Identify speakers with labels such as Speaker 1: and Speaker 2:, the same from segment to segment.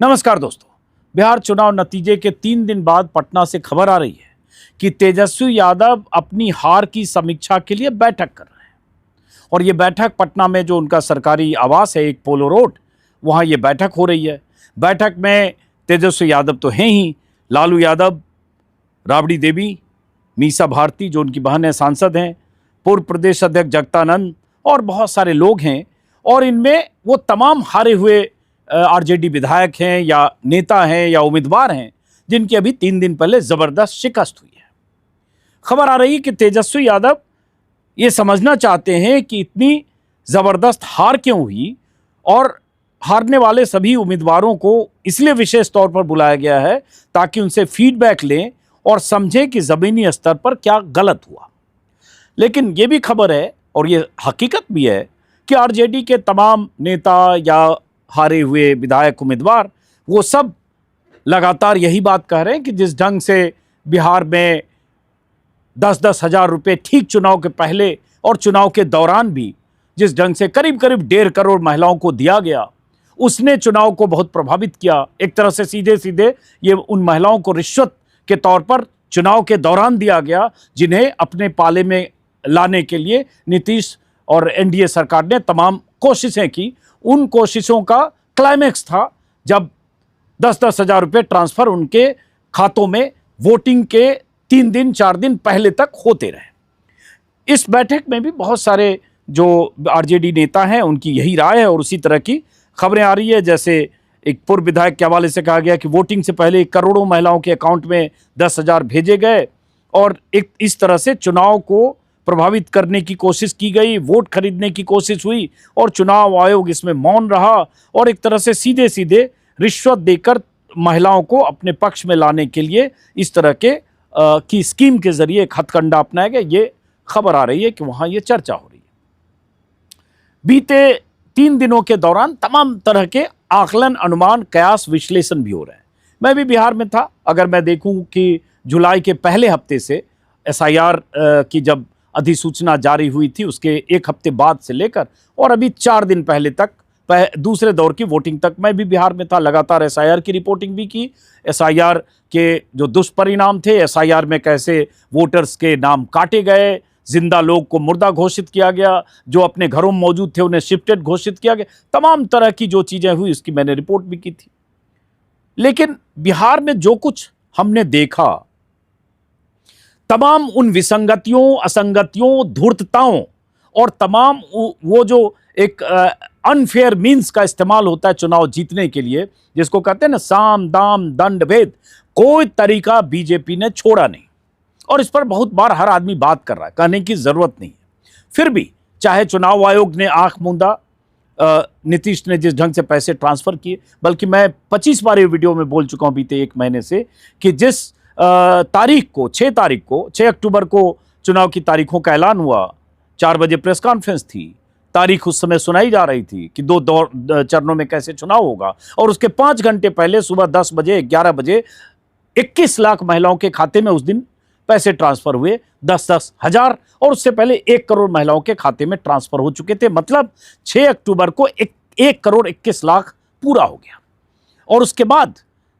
Speaker 1: नमस्कार दोस्तों। बिहार चुनाव नतीजे के 3 दिन बाद पटना से खबर आ रही है कि तेजस्वी यादव अपनी हार की समीक्षा के लिए बैठक कर रहे हैं। और ये बैठक पटना में जो उनका सरकारी आवास है, एक पोलो रोड, वहाँ ये बैठक हो रही है। बैठक में तेजस्वी यादव तो हैं ही, लालू यादव, राबड़ी देवी, मीसा भारती जो उनकी बहन है, सांसद हैं, पूर्व प्रदेश अध्यक्ष जगदानंद और बहुत सारे लोग हैं। और इनमें वो तमाम हारे हुए आरजेडी विधायक हैं या नेता हैं या उम्मीदवार हैं जिनकी अभी 3 दिन पहले जबरदस्त शिकस्त हुई है। खबर आ रही है कि तेजस्वी यादव ये समझना चाहते हैं कि इतनी जबरदस्त हार क्यों हुई, और हारने वाले सभी उम्मीदवारों को इसलिए विशेष तौर पर बुलाया गया है ताकि उनसे फीडबैक लें और समझें कि जमीनी स्तर पर क्या गलत हुआ। लेकिन ये भी खबर है और ये हकीकत भी है कि आरजेडी के तमाम नेता या हारे हुए विधायक उम्मीदवार वो सब लगातार यही बात कह रहे हैं कि जिस ढंग से बिहार में 10-10 हज़ार रुपये ठीक चुनाव के पहले और चुनाव के दौरान भी जिस ढंग से करीब करीब 1.5 करोड़ महिलाओं को दिया गया, उसने चुनाव को बहुत प्रभावित किया। एक तरह से सीधे सीधे ये उन महिलाओं को रिश्वत के तौर पर चुनाव के दौरान दिया गया जिन्हें अपने पाले में लाने के लिए नीतीश और एनडीए सरकार ने तमाम कोशिशें की। उन कोशिशों का क्लाइमैक्स था जब 10-10 हज़ार रुपये ट्रांसफर उनके खातों में वोटिंग के 3 दिन 4 दिन पहले तक होते रहे। इस बैठक में भी बहुत सारे जो आरजेडी नेता हैं उनकी यही राय है और उसी तरह की खबरें आ रही है। जैसे एक पूर्व विधायक के हवाले से कहा गया कि वोटिंग से पहले करोड़ों महिलाओं के अकाउंट में 10 हज़ार भेजे गए और एक इस तरह से चुनाव को प्रभावित करने की कोशिश की गई, वोट खरीदने की कोशिश हुई और चुनाव आयोग इसमें मौन रहा और एक तरह से सीधे सीधे रिश्वत देकर महिलाओं को अपने पक्ष में लाने के लिए इस तरह के की स्कीम के जरिए एक हथकंडा अपनाया गया। ये खबर आ रही है कि वहाँ ये चर्चा हो रही है। बीते 3 दिनों के दौरान तमाम तरह के आकलन, अनुमान, कयास, विश्लेषण भी हो रहे हैं। मैं भी बिहार में था। अगर मैं देखूं कि जुलाई के पहले हफ्ते से एसआईआर की जब अधिसूचना जारी हुई थी उसके 1 हफ्ते बाद से लेकर और अभी 4 दिन पहले तक दूसरे दौर की वोटिंग तक मैं भी बिहार में था। लगातार एसआईआर की रिपोर्टिंग भी की, एसआईआर के जो दुष्परिणाम थे, एसआईआर में कैसे वोटर्स के नाम काटे गए, जिंदा लोग को मुर्दा घोषित किया गया, जो अपने घरों में मौजूद थे उन्हें शिफ्टेड घोषित किया गया, तमाम तरह की जो चीज़ें हुई उसकी मैंने रिपोर्ट भी की थी। लेकिन बिहार में जो कुछ हमने देखा, तमाम उन विसंगतियों, असंगतियों, धूर्तताओं और तमाम वो जो एक अनफेयर मीन्स का इस्तेमाल होता है चुनाव जीतने के लिए, जिसको कहते हैं ना साम दाम दंड भेद, कोई तरीका बीजेपी ने छोड़ा नहीं। और इस पर बहुत बार हर आदमी बात कर रहा है, कहने की जरूरत नहीं है। फिर भी चाहे चुनाव आयोग ने आंख मूंदा, नीतीश ने जिस ढंग से पैसे ट्रांसफर किए, बल्कि मैं 25 बार ये वीडियो में बोल चुका हूं बीते 1 महीने से कि जिस तारीख को 6 अक्टूबर को चुनाव की तारीखों का ऐलान हुआ, 4 बजे प्रेस कॉन्फ्रेंस थी, तारीख उस समय सुनाई जा रही थी कि 2 चरणों में कैसे चुनाव होगा, और उसके 5 घंटे पहले सुबह 10 बजे 11 बजे 21 लाख महिलाओं के खाते में उस दिन पैसे ट्रांसफर हुए, 10-10 हज़ार, और उससे पहले 1 करोड़ महिलाओं के खाते में ट्रांसफर हो चुके थे। मतलब 6 अक्टूबर को 1 करोड़ 21 लाख पूरा हो गया। और उसके बाद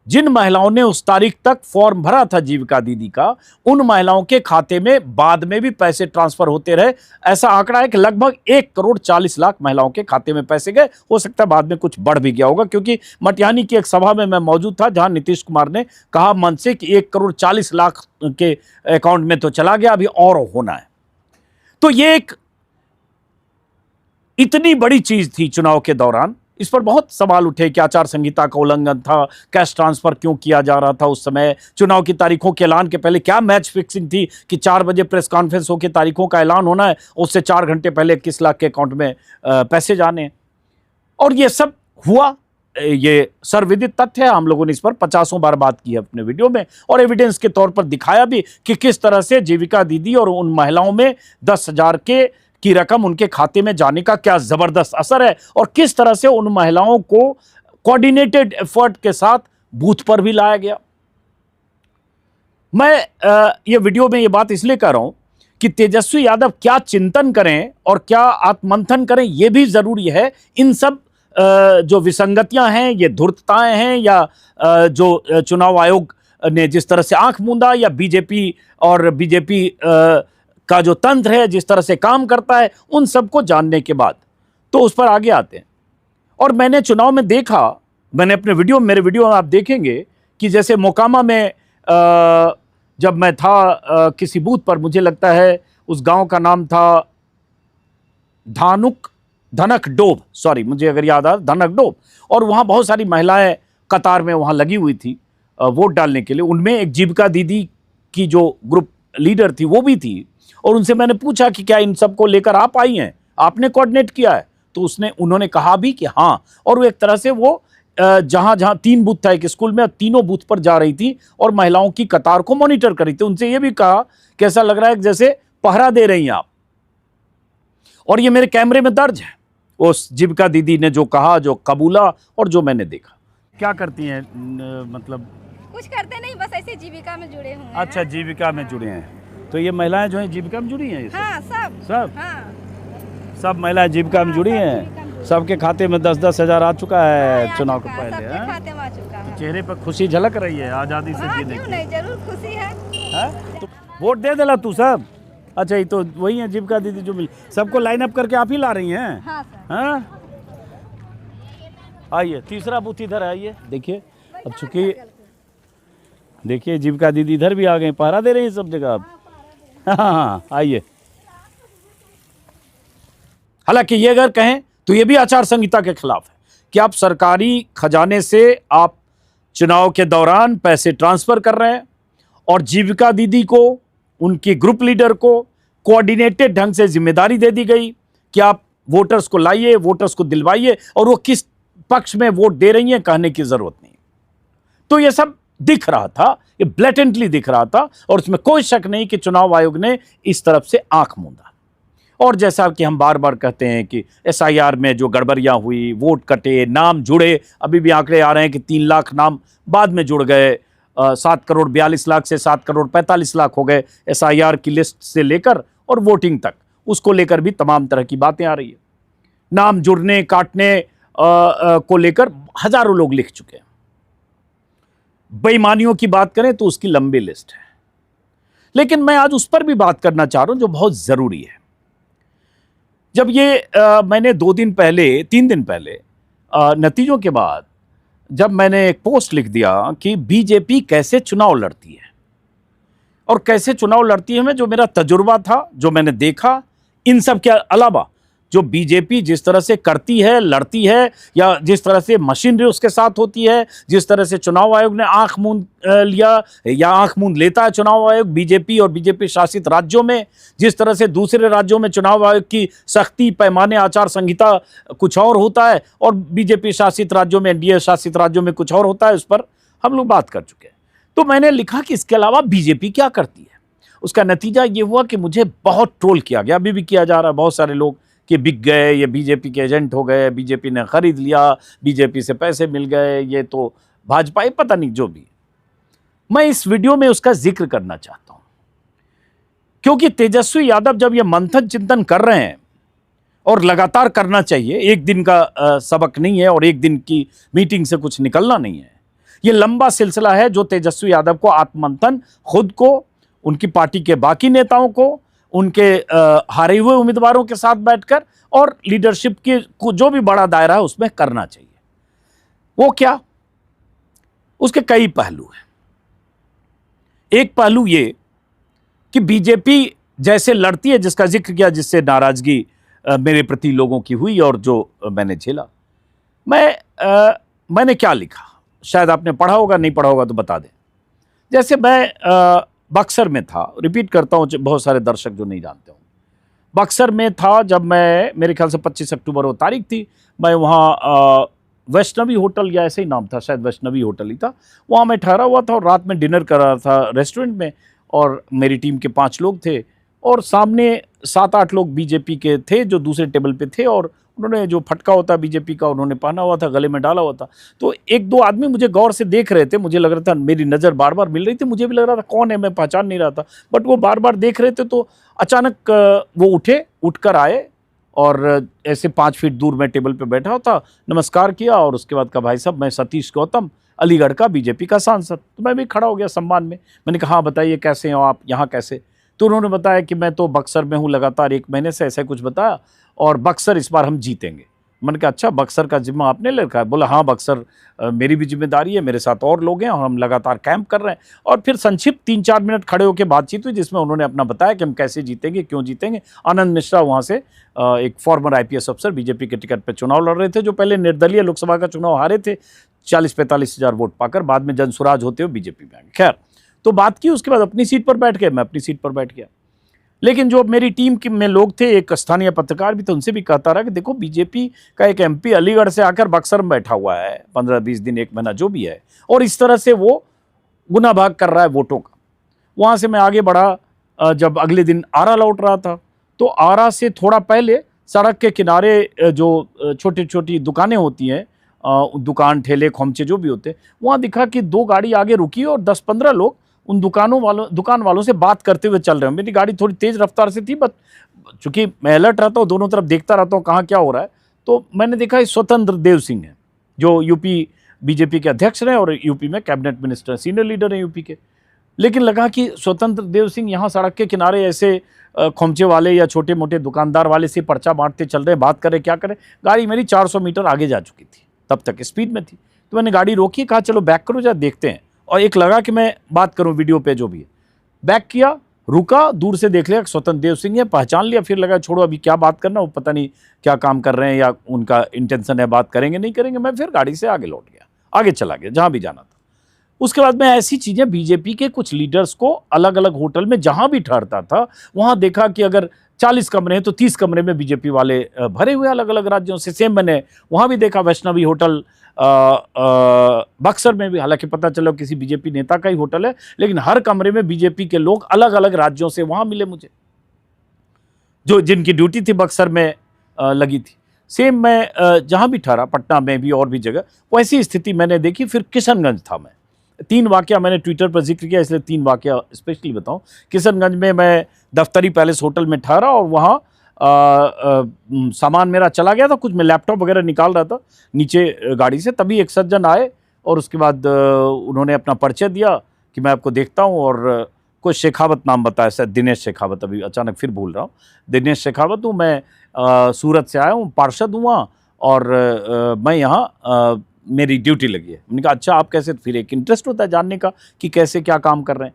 Speaker 1: जिन महिलाओं ने उस तारीख तक फॉर्म भरा था जीविका दीदी का, उन महिलाओं के खाते में बाद में भी पैसे ट्रांसफर होते रहे। ऐसा आंकड़ा है कि लगभग 1 करोड़ 40 लाख महिलाओं के खाते में पैसे गए। हो सकता है बाद में कुछ बढ़ भी गया होगा, क्योंकि मटिहानी की एक सभा में मैं मौजूद था जहां नीतीश कुमार ने कहा मन से कि 1 करोड़ 40 लाख के अकाउंट में तो चला गया, अभी और होना है। तो ये एक इतनी बड़ी चीज थी चुनाव के दौरान। इस पर बहुत सवाल उठे कि आचार संहिता का उल्लंघन था, कैश ट्रांसफर क्यों किया जा रहा था उस समय, चुनाव की तारीखों के ऐलान के पहले क्या मैच फिक्सिंग थी कि 4 बजे प्रेस कॉन्फ्रेंस होकर तारीखों का ऐलान होना है, उससे 4 घंटे पहले 21 लाख के अकाउंट में पैसे जाने। और ये सब हुआ, ये सर्वविदित तथ्य है। हम लोगों ने इस पर 50 बार बात की है अपने वीडियो में और एविडेंस के तौर पर दिखाया भी कि किस तरह से जीविका दीदी और उन महिलाओं में 10 हज़ार की रकम उनके खाते में जाने का क्या जबरदस्त असर है और किस तरह से उन महिलाओं को कोऑर्डिनेटेड एफर्ट के साथ बूथ पर भी लाया गया। मैं ये वीडियो में ये बात इसलिए कर रहा हूं कि तेजस्वी यादव क्या चिंतन करें और क्या आत्ममंथन करें, यह भी जरूरी है इन सब जो विसंगतियां हैं, ये धूर्तताएं हैं, या जो चुनाव आयोग ने जिस तरह से आंख मूंदा, या बीजेपी और बीजेपी का जो तंत्र है जिस तरह से काम करता है, उन सबको जानने के बाद तो उस पर आगे आते हैं। और मैंने चुनाव में देखा, मैंने अपने मेरे वीडियो में आप देखेंगे कि जैसे मोकामा में जब मैं था किसी बूथ पर, मुझे लगता है उस गांव का नाम था धनक डोब, सॉरी मुझे अगर याद आ, धनक डोब, और वहां बहुत सारी महिलाएं कतार में वहां लगी हुई थी वोट डालने के लिए। उनमें एक जीविका दीदी की जो ग्रुप लीडर थी वो भी थी, और उनसे मैंने पूछा कि क्या इन सबको लेकर आप आई हैं, आपने कोऑर्डिनेट किया है? तो उन्होंने कहा भी कि हाँ। और वो एक तरह से वो जहां जहां 3 बूथ था एक स्कूल में, और तीनों बूथ पर जा रही थी और महिलाओं की कतार को मॉनिटर कर रही थी। उनसे ये भी कहा कि ऐसा लग रहा है जैसे पहरा दे रही हैं आप। और ये मेरे कैमरे में दर्ज है, उस जीविका दीदी ने जो कहा, जो कबूला और जो मैंने देखा। क्या करती हैं मतलब?
Speaker 2: कुछ करते नहीं, बस ऐसे जीविका में जुड़े हुए हैं।
Speaker 1: अच्छा, जीविका में जुड़े हैं। तो ये महिलाएं जो हैं जीविका में जुड़ी हैं?
Speaker 2: हाँ, सब
Speaker 1: सब महिलाएं जीविका में जुड़ी हैं। सबके खाते में 10-10 हज़ार आ चुका है चुनाव के पहले।
Speaker 2: सबके खाते में आ चुका है।
Speaker 1: चेहरे पर खुशी झलक रही है आज़ादी से जीने की।
Speaker 2: नहीं, जरूर खुशी है।
Speaker 1: तो वोट दे देला तू सब? अच्छा, ये तो वही है जीविका दीदी जो मिली। सबको लाइन अप करके आप ही ला रही हैं? हाँ। आइए, तीसरा बूथ इधर आइए, देखिए। अब चूंकि देखिए जीविका दीदी इधर भी आ गए, पहरा दे रही हैं सब जगह आप। हाँ, आइए। हालांकि ये अगर कहें तो ये भी आचार संहिता के खिलाफ है कि आप सरकारी खजाने से आप चुनाव के दौरान पैसे ट्रांसफर कर रहे हैं, और जीविका दीदी को, उनकी ग्रुप लीडर को कोऑर्डिनेटेड ढंग से जिम्मेदारी दे दी गई कि आप वोटर्स को लाइए, वोटर्स को दिलवाइए, और वो किस पक्ष में वोट दे रही हैं कहने की जरूरत नहीं। तो ये सब दिख रहा था, ये ब्लेटेंटली दिख रहा था, और उसमें कोई शक नहीं कि चुनाव आयोग ने इस तरफ से आंख मूंदा। और जैसा कि हम बार बार कहते हैं कि SIR में जो गड़बड़ियां हुई, वोट कटे, नाम जुड़े, अभी भी आंकड़े आ रहे हैं कि 3 लाख नाम बाद में जुड़ गए, 7 करोड़ 42 लाख से 7 करोड़ 45 लाख हो गए SIR की लिस्ट से लेकर और वोटिंग तक, उसको लेकर भी तमाम तरह की बातें आ रही है। नाम जुड़ने काटने को लेकर हजारों लोग लिख चुके हैं। बेईमानियों की बात करें तो उसकी लंबी लिस्ट है। लेकिन मैं आज उस पर भी बात करना चाह रहा हूं जो बहुत जरूरी है। जब ये मैंने 3 दिन पहले नतीजों के बाद जब मैंने एक पोस्ट लिख दिया कि बीजेपी कैसे चुनाव लड़ती है और कैसे चुनाव लड़ती है, में जो मेरा तजुर्बा था, जो मैंने देखा, इन सब के अलावा जो बीजेपी जिस तरह से करती है, लड़ती है, या जिस तरह से मशीनरी उसके साथ होती है, जिस तरह से चुनाव आयोग ने आंख मूंद लिया या आंख मूंद लेता है चुनाव आयोग बीजेपी और बीजेपी शासित राज्यों में, जिस तरह से दूसरे राज्यों में चुनाव आयोग की सख्ती, पैमाने, आचार संहिता कुछ और होता है और बीजेपी शासित राज्यों में, NDA शासित राज्यों में कुछ और होता है, उस पर हम लोग बात कर चुके हैं। तो मैंने लिखा कि इसके अलावा बीजेपी क्या करती है। उसका नतीजा ये हुआ कि मुझे बहुत ट्रोल किया गया, अभी भी किया जा रहा है। बहुत सारे लोग कि बिक गए, ये बीजेपी के एजेंट हो गए, बीजेपी ने खरीद लिया, बीजेपी से पैसे मिल गए, ये तो भाजपा, पता नहीं जो भी। मैं इस वीडियो में उसका जिक्र करना चाहता हूं क्योंकि तेजस्वी यादव जब ये मंथन चिंतन कर रहे हैं, और लगातार करना चाहिए, एक दिन का सबक नहीं है और एक दिन की मीटिंग से कुछ निकलना नहीं है। ये लंबा सिलसिला है जो तेजस्वी यादव को आत्ममंथन, खुद को, उनकी पार्टी के बाकी नेताओं को, उनके हारे हुए उम्मीदवारों के साथ बैठकर और लीडरशिप के को जो भी बड़ा दायरा है उसमें करना चाहिए। वो क्या, उसके कई पहलू हैं। एक पहलू ये कि बीजेपी जैसे लड़ती है, जिसका जिक्र किया, जिससे नाराजगी मेरे प्रति लोगों की हुई और जो मैंने झेला। मैंने क्या लिखा, शायद आपने पढ़ा होगा, नहीं पढ़ा होगा तो बता दें। जैसे मैं बक्सर में था, रिपीट करता हूं, बहुत सारे दर्शक जो नहीं जानते हों, बक्सर में था जब मैं, मेरे ख्याल से 25 अक्टूबर वो तारीख थी, मैं वहाँ वैष्णवी होटल, या ऐसे ही नाम था, शायद वैष्णवी होटल ही था, वहाँ मैं ठहरा हुआ था और रात में डिनर कर रहा था रेस्टोरेंट में, और मेरी टीम के 5 लोग थे और सामने 7-8 लोग बीजेपी के थे जो दूसरे टेबल पे थे, और उन्होंने जो फटका होता बीजेपी का उन्होंने पहना हुआ था, गले में डाला हुआ था। तो 1-2 आदमी मुझे गौर से देख रहे थे, मुझे लग रहा था, मेरी नज़र बार बार मिल रही थी, मुझे भी लग रहा था कौन है, मैं पहचान नहीं रहा था, बट वो बार बार देख रहे थे। तो अचानक वो उठकर आए और ऐसे 5 फीट दूर मैं टेबल पे बैठा था, नमस्कार किया और उसके बाद कहा भाई साहब मैं सतीश गौतम अलीगढ़ का बीजेपी का सांसद। तो मैं भी खड़ा हो गया सम्मान में। मैंने कहा हाँ बताइए कैसे हो आप, यहाँ कैसे? तो उन्होंने बताया कि मैं तो बक्सर में हूँ लगातार 1 महीने से, ऐसा कुछ बताया, और बक्सर इस बार हम जीतेंगे। मैंने कहा अच्छा बक्सर का जिम्मा आपने ले रखा है? बोला हाँ बक्सर मेरी भी जिम्मेदारी है, मेरे साथ और लोग हैं और हम लगातार कैंप कर रहे हैं। और फिर संक्षिप्त 3-4 मिनट खड़े होकर बातचीत हुई जिसमें उन्होंने अपना बताया कि हम कैसे जीतेंगे, क्यों जीतेंगे। आनंद मिश्रा वहाँ से एक फॉर्मर IPS अफसर बीजेपी के टिकट पर चुनाव लड़ रहे थे, जो पहले निर्दलीय लोकसभा का चुनाव हारे थे 40-45 हज़ार वोट पाकर, बाद में जनसुराज होते हुए बीजेपी में आए। खैर तो बात की, उसके बाद अपनी सीट पर बैठ गए, मैं अपनी सीट पर बैठ गया। लेकिन जो मेरी टीम के में लोग थे, एक स्थानीय पत्रकार भी थे, उनसे भी कहता रहा कि देखो बीजेपी का एक MP अलीगढ़ से आकर बक्सर में बैठा हुआ है 15-20 दिन 1 महीना जो भी है, और इस तरह से वो गुना भाग कर रहा है वोटों का। वहाँ से मैं आगे बढ़ा। जब अगले दिन आरा लौट रहा था तो आरा से थोड़ा पहले सड़क के किनारे जो छोटी छोटी दुकानें होती हैं, दुकान ठेले खोमचे जो भी होते, वहाँ दिखा कि 2 गाड़ी आगे रुकी और 10-15 लोग उन दुकान वालों से बात करते हुए चल रहे हैं। मेरी गाड़ी थोड़ी तेज रफ्तार से थी, बट चूंकि मैं अलर्ट रहता हूँ, दोनों तरफ देखता रहता हूँ कहाँ क्या हो रहा है, तो मैंने देखा ये स्वतंत्र देव सिंह है जो यूपी बीजेपी के अध्यक्ष रहे और यूपी में कैबिनेट मिनिस्टर सीनियर लीडर हैं यूपी के। लेकिन लगा कि स्वतंत्र देव सिंह यहाँ सड़क के किनारे ऐसे खोमचे वाले या छोटे मोटे दुकानदार वाले से पर्चा बांटते चल रहे, बात करें क्या करें। गाड़ी मेरी 400 मीटर आगे जा चुकी थी, तब तक स्पीड में थी। तो मैंने गाड़ी रोकी, कहा चलो बैक करो, जा देखते हैं। और एक लगा कि मैं बात करूं वीडियो पे जो भी है, बैक किया, रुका, दूर से देख लिया स्वतंत्र देव सिंह है, पहचान लिया। फिर लगा छोड़ो अभी क्या बात करना, वो पता नहीं क्या काम कर रहे हैं या उनका इंटेंशन है बात करेंगे नहीं करेंगे। मैं फिर गाड़ी से आगे लौट गया, आगे चला गया जहाँ भी जाना था। उसके बाद मैं ऐसी चीज़ें बीजेपी के कुछ लीडर्स को अलग अलग होटल में जहाँ भी ठहरता था वहाँ देखा कि अगर 40 कमरे हैं तो 30 कमरे में बीजेपी वाले भरे हुए अलग अलग राज्यों से। सेम मैंने वहाँ भी देखा, वैष्णवी होटल बक्सर में भी, हालांकि पता चला किसी बीजेपी नेता का ही होटल है, लेकिन हर कमरे में बीजेपी के लोग अलग अलग राज्यों से वहाँ मिले मुझे, जो जिनकी ड्यूटी थी बक्सर में लगी थी। सेम मैं जहाँ भी ठहरा, पटना में भी और भी जगह वैसी स्थिति मैंने देखी। फिर किशनगंज था, मैं 3 वाकया मैंने ट्विटर पर जिक्र किया, इसलिए 3 वाकया स्पेशली बताऊं। किशनगंज में मैं दफ्तरी पैलेस होटल में ठहरा और वहाँ सामान मेरा चला गया था, कुछ मैं लैपटॉप वगैरह निकाल रहा था नीचे गाड़ी से, तभी एक सज्जन आए और उसके बाद उन्होंने अपना परिचय दिया कि मैं आपको देखता हूँ, और कोई शेखावत नाम बताया, शायद दिनेश शेखावत, अभी अचानक फिर भूल रहा हूँ, दिनेश शेखावत हूँ मैं, सूरत से आया हूँ, पार्षद हुआ और मैं यहाँ मेरी ड्यूटी लगी है। मैंने कहा अच्छा आप कैसे? फिर एक इंटरेस्ट होता है जानने का कि कैसे क्या काम कर रहे हैं।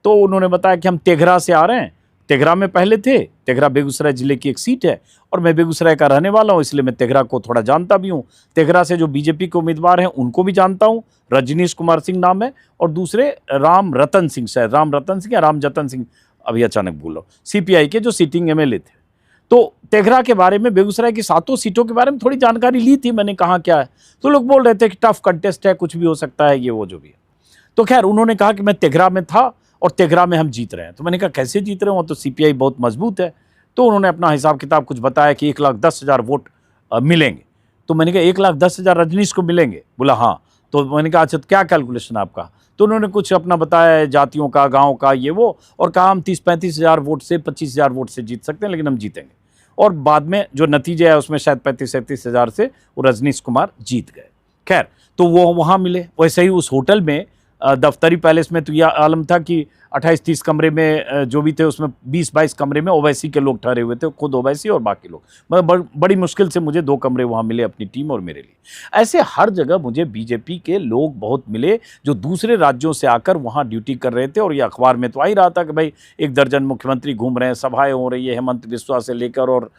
Speaker 1: तो उन्होंने बताया कि हम तेघरा से आ रहे हैं, तेघरा में पहले थे, तेघरा बेगूसराय जिले की एक सीट है और मैं बेगूसराय का रहने वाला हूँ, इसलिए मैं तेघरा को थोड़ा जानता भी हूँ। तेघरा से जो बीजेपी के उम्मीदवार हैं उनको भी जानता हूँ, रजनीश कुमार सिंह नाम है, और दूसरे राम रतन सिंह, शायद राम रतन सिंह या राम जतन सिंह, अभी अचानक भूल रहा हूँ, CPI के जो सिटिंग MLA थे। तो तेघरा के बारे में, बेगूसराय की 7 सीटों के बारे में थोड़ी जानकारी ली थी मैंने, कहाँ क्या है। तो लोग बोल रहे थे कि टफ कंटेस्ट है, कुछ भी हो सकता है, ये वो जो भी है। तो खैर उन्होंने कहा कि मैं तेघरा में था और तेघरा में हम जीत रहे हैं। तो मैंने कहा कैसे जीत रहे हो, तो CPI बहुत मजबूत है। तो उन्होंने अपना हिसाब किताब कुछ बताया कि 1,10,000 वोट मिलेंगे। तो मैंने कहा 1,10,000 रजनीश को मिलेंगे? बोला हाँ। तो मैंने कहा अच्छा तो क्या कैलकुलेशन आपका? तो उन्होंने कुछ अपना बताया जातियों का, गाँव का, ये वो, और कहा हम 30-35 हज़ार वोट से, 25 हज़ार वोट से जीत सकते हैं, लेकिन हम जीतेंगे। और बाद में जो नतीजे है उसमें शायद 35-37 हज़ार से वो रजनीश कुमार जीत गए। खैर तो वो वहाँ मिले। वैसे ही उस होटल में दफ्तरी पैलेस में तो यह आलम था कि 28-30 कमरे में जो भी थे उसमें 20-22 कमरे में ओवैसी के लोग ठहरे हुए थे, खुद ओवैसी और बाकी लोग। मतलब बड़ी मुश्किल से मुझे 2 कमरे वहाँ मिले अपनी टीम और मेरे लिए। ऐसे हर जगह मुझे बीजेपी के लोग बहुत मिले जो दूसरे राज्यों से आकर वहाँ ड्यूटी कर रहे थे। और ये अखबार में तो आ ही रहा था कि भाई 1 दर्जन मुख्यमंत्री घूम रहे हैं, सभाएँ हो रही है, हेमंत बिस्वा से लेकर और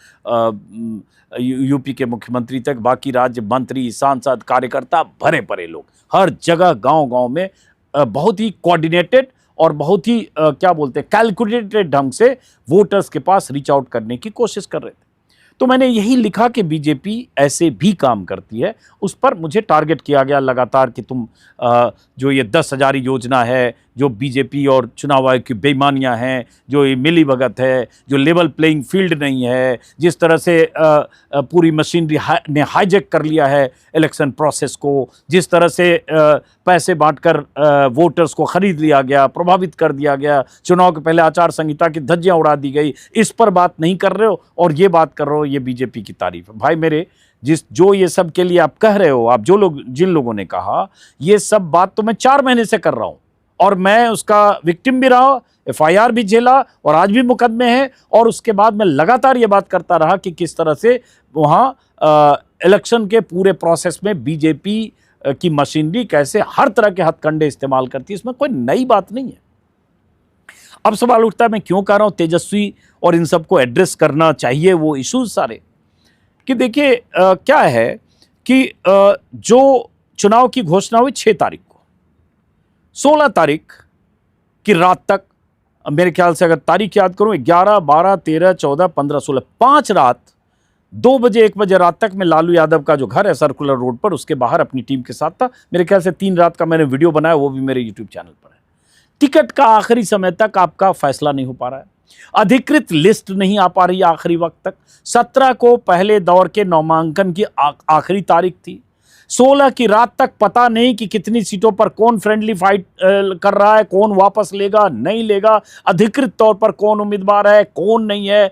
Speaker 1: यूपी के मुख्यमंत्री तक, बाकी राज्य मंत्री, सांसद, कार्यकर्ता, भरे पड़े लोग हर जगह, गांव-गांव में बहुत ही कोऑर्डिनेटेड और बहुत ही क्या बोलते हैं, कैलकुलेटेड ढंग से वोटर्स के पास रीच आउट करने की कोशिश कर रहे थे। तो मैंने यही लिखा कि बीजेपी ऐसे भी काम करती है। उस पर मुझे टारगेट किया गया लगातार कि तुम जो ये 10,000 योजना है, जो बीजेपी और चुनाव आयोग की बेईमानियां हैं, जो ये मिलीभगत है, जो लेवल प्लेइंग फील्ड नहीं है, जिस तरह से पूरी मशीनरी ने हाईजैक कर लिया है इलेक्शन प्रोसेस को, जिस तरह से पैसे बांटकर वोटर्स को खरीद लिया गया, प्रभावित कर दिया गया, चुनाव के पहले आचार संहिता की धज्जियां उड़ा दी गई, इस पर बात नहीं कर रहे हो और ये बात कर रहे हो हो ये बीजेपी की तारीफ है। भाई मेरे, जो ये सब के लिए आप कह रहे हो, आप जिन लोगों ने कहा, ये सब बात तो मैं 4 महीने से कर रहा हूं और मैं उसका विक्टिम भी रहा, FIR भी झेला और आज भी मुकदमे हैं। और उसके बाद मैं लगातार ये बात करता रहा कि किस तरह से वहां इलेक्शन के पूरे प्रोसेस में बीजेपी की मशीनरी कैसे हर तरह के हथकंडे इस्तेमाल करती है। इसमें कोई नई बात नहीं है। अब सवाल उठता है, मैं क्यों कह रहा हूं तेजस्वी और इन सबको एड्रेस करना चाहिए वो इश्यूज सारे, कि देखिए क्या है कि जो चुनाव की घोषणा हुई 6 तारीख को, 16 तारीख की रात तक, मेरे ख्याल से अगर तारीख याद करूं 11, 12, 13, 14, 15, 16, 5 रात, 2 बजे 1 बजे रात तक मैं लालू यादव का जो घर है सर्कुलर रोड पर, उसके बाहर अपनी टीम के साथ था। मेरे ख्याल से 3 रात का मैंने वीडियो बनाया, वो भी मेरे यूट्यूब चैनल पर है। टिकट का आखिरी समय तक आपका फैसला नहीं हो पा रहा है, अधिकृत लिस्ट नहीं आ पा रही आखिरी वक्त तक। 17 को पहले दौर के नामांकन की आखिरी तारीख थी। 16 की रात तक पता नहीं कि कितनी सीटों पर कौन फ्रेंडली फाइट कर रहा है, कौन वापस लेगा नहीं लेगा, अधिकृत तौर पर कौन उम्मीदवार है कौन नहीं है।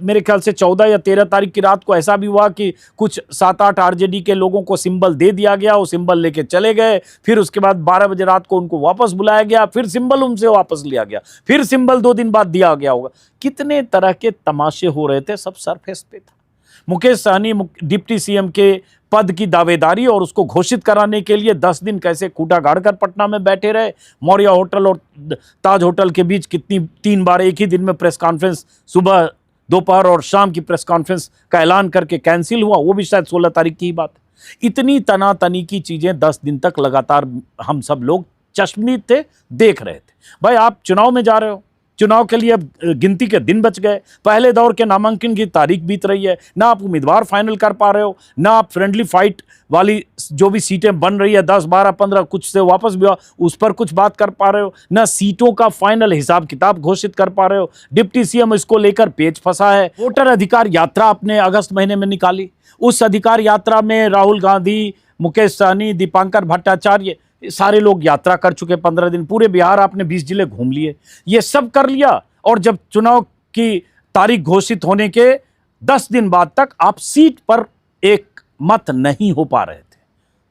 Speaker 1: मेरे ख्याल से 14 या 13 तारीख की रात को ऐसा भी हुआ कि कुछ 7-8 RJD के लोगों को सिंबल दे दिया गया, वो सिंबल लेके चले गए। फिर उसके बाद 12 बजे रात को उनको वापस बुलाया गया, फिर सिंबल उनसे वापस लिया गया, फिर सिंबल 2 दिन बाद दिया गया होगा। कितने तरह के तमाशे हो रहे थे, सब सरफेस पे था। मुकेश सहनी डिप्टी CM के पद की दावेदारी और उसको घोषित कराने के लिए 10 दिन कैसे खूंटा गाड़कर पटना में बैठे रहे। मौर्य होटल और ताज होटल के बीच कितनी 3 बार एक ही दिन में प्रेस कॉन्फ्रेंस, सुबह दोपहर और शाम की प्रेस कॉन्फ्रेंस का ऐलान करके कैंसिल हुआ, वो भी शायद 16 तारीख की ही बात है। इतनी तनातनी की चीजें 10 दिन तक लगातार हम सब लोग चश्मदीद थे, देख रहे थे। भाई आप चुनाव में जा रहे हो, चुनाव के लिए अब गिनती के दिन बच गए, पहले दौर के नामांकन की तारीख बीत रही है, ना आप उम्मीदवार फाइनल कर पा रहे हो, ना आप फ्रेंडली फाइट वाली जो भी सीटें बन रही है 10, 12, 15 कुछ से वापस भी उस पर कुछ बात कर पा रहे हो, ना सीटों का फाइनल हिसाब किताब घोषित कर पा रहे हो। डिप्टी CM इसको लेकर पेच फंसा है। वोटर अधिकार यात्रा आपने अगस्त महीने में निकाली, उस अधिकार यात्रा में राहुल गांधी, मुकेश सहनी, दीपांकर भट्टाचार्य सारे लोग यात्रा कर चुके। 15 दिन पूरे बिहार आपने 20 जिले घूम लिए, ये सब कर लिया। और जब चुनाव की तारीख घोषित होने के 10 दिन बाद तक आप सीट पर एक मत नहीं हो पा रहे थे,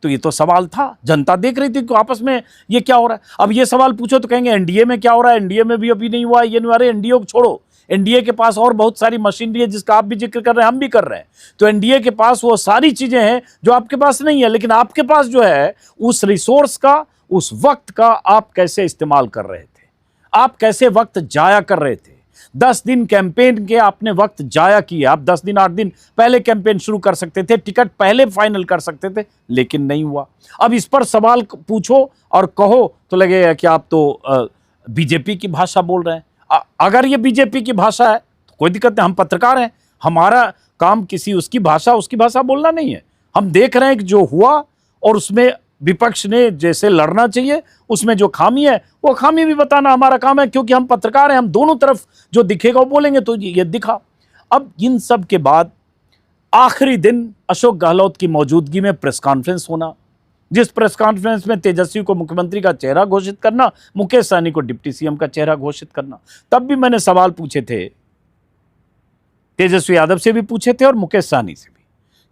Speaker 1: तो ये तो सवाल था, जनता देख रही थी कि आपस में ये क्या हो रहा है। अब ये सवाल पूछो तो कहेंगे एनडीए में क्या हो रहा है, एनडीए में भी अभी नहीं हुआ, ये नहीं हुआ। अरे एनडीए को छोड़ो, एनडीए के पास और बहुत सारी मशीनरी है जिसका आप भी जिक्र कर रहे हैं, हम भी कर रहे हैं। तो एनडीए के पास वो सारी चीजें हैं जो आपके पास नहीं है, लेकिन आपके पास जो है उस रिसोर्स का, उस वक्त का आप कैसे इस्तेमाल कर रहे थे, आप कैसे वक्त जाया कर रहे थे। 10 दिन कैंपेन के आपने वक्त जाया किया। आप 10 दिन 8 दिन पहले कैंपेन शुरू कर सकते थे, टिकट पहले फाइनल कर सकते थे, लेकिन नहीं हुआ। अब इस पर सवाल पूछो और कहो तो लगेगा कि आप तो बीजेपी की भाषा बोल रहे हैं। अगर ये बीजेपी की भाषा है तो कोई दिक्कत नहीं, हम पत्रकार हैं, हमारा काम किसी उसकी भाषा बोलना नहीं है। हम देख रहे हैं कि जो हुआ और उसमें विपक्ष ने जैसे लड़ना चाहिए, उसमें जो खामी है वो खामी भी बताना हमारा काम है, क्योंकि हम पत्रकार हैं। हम दोनों तरफ जो दिखेगा वो बोलेंगे, तो ये दिखा। अब इन सब के बाद आखिरी दिन अशोक गहलोत की मौजूदगी में प्रेस कॉन्फ्रेंस होना, जिस प्रेस कॉन्फ्रेंस में तेजस्वी को मुख्यमंत्री का चेहरा घोषित करना, मुकेश सहनी को डिप्टी CM का चेहरा घोषित करना। तब भी मैंने सवाल पूछे थे, तेजस्वी यादव से भी पूछे थे और मुकेश सहनी से भी,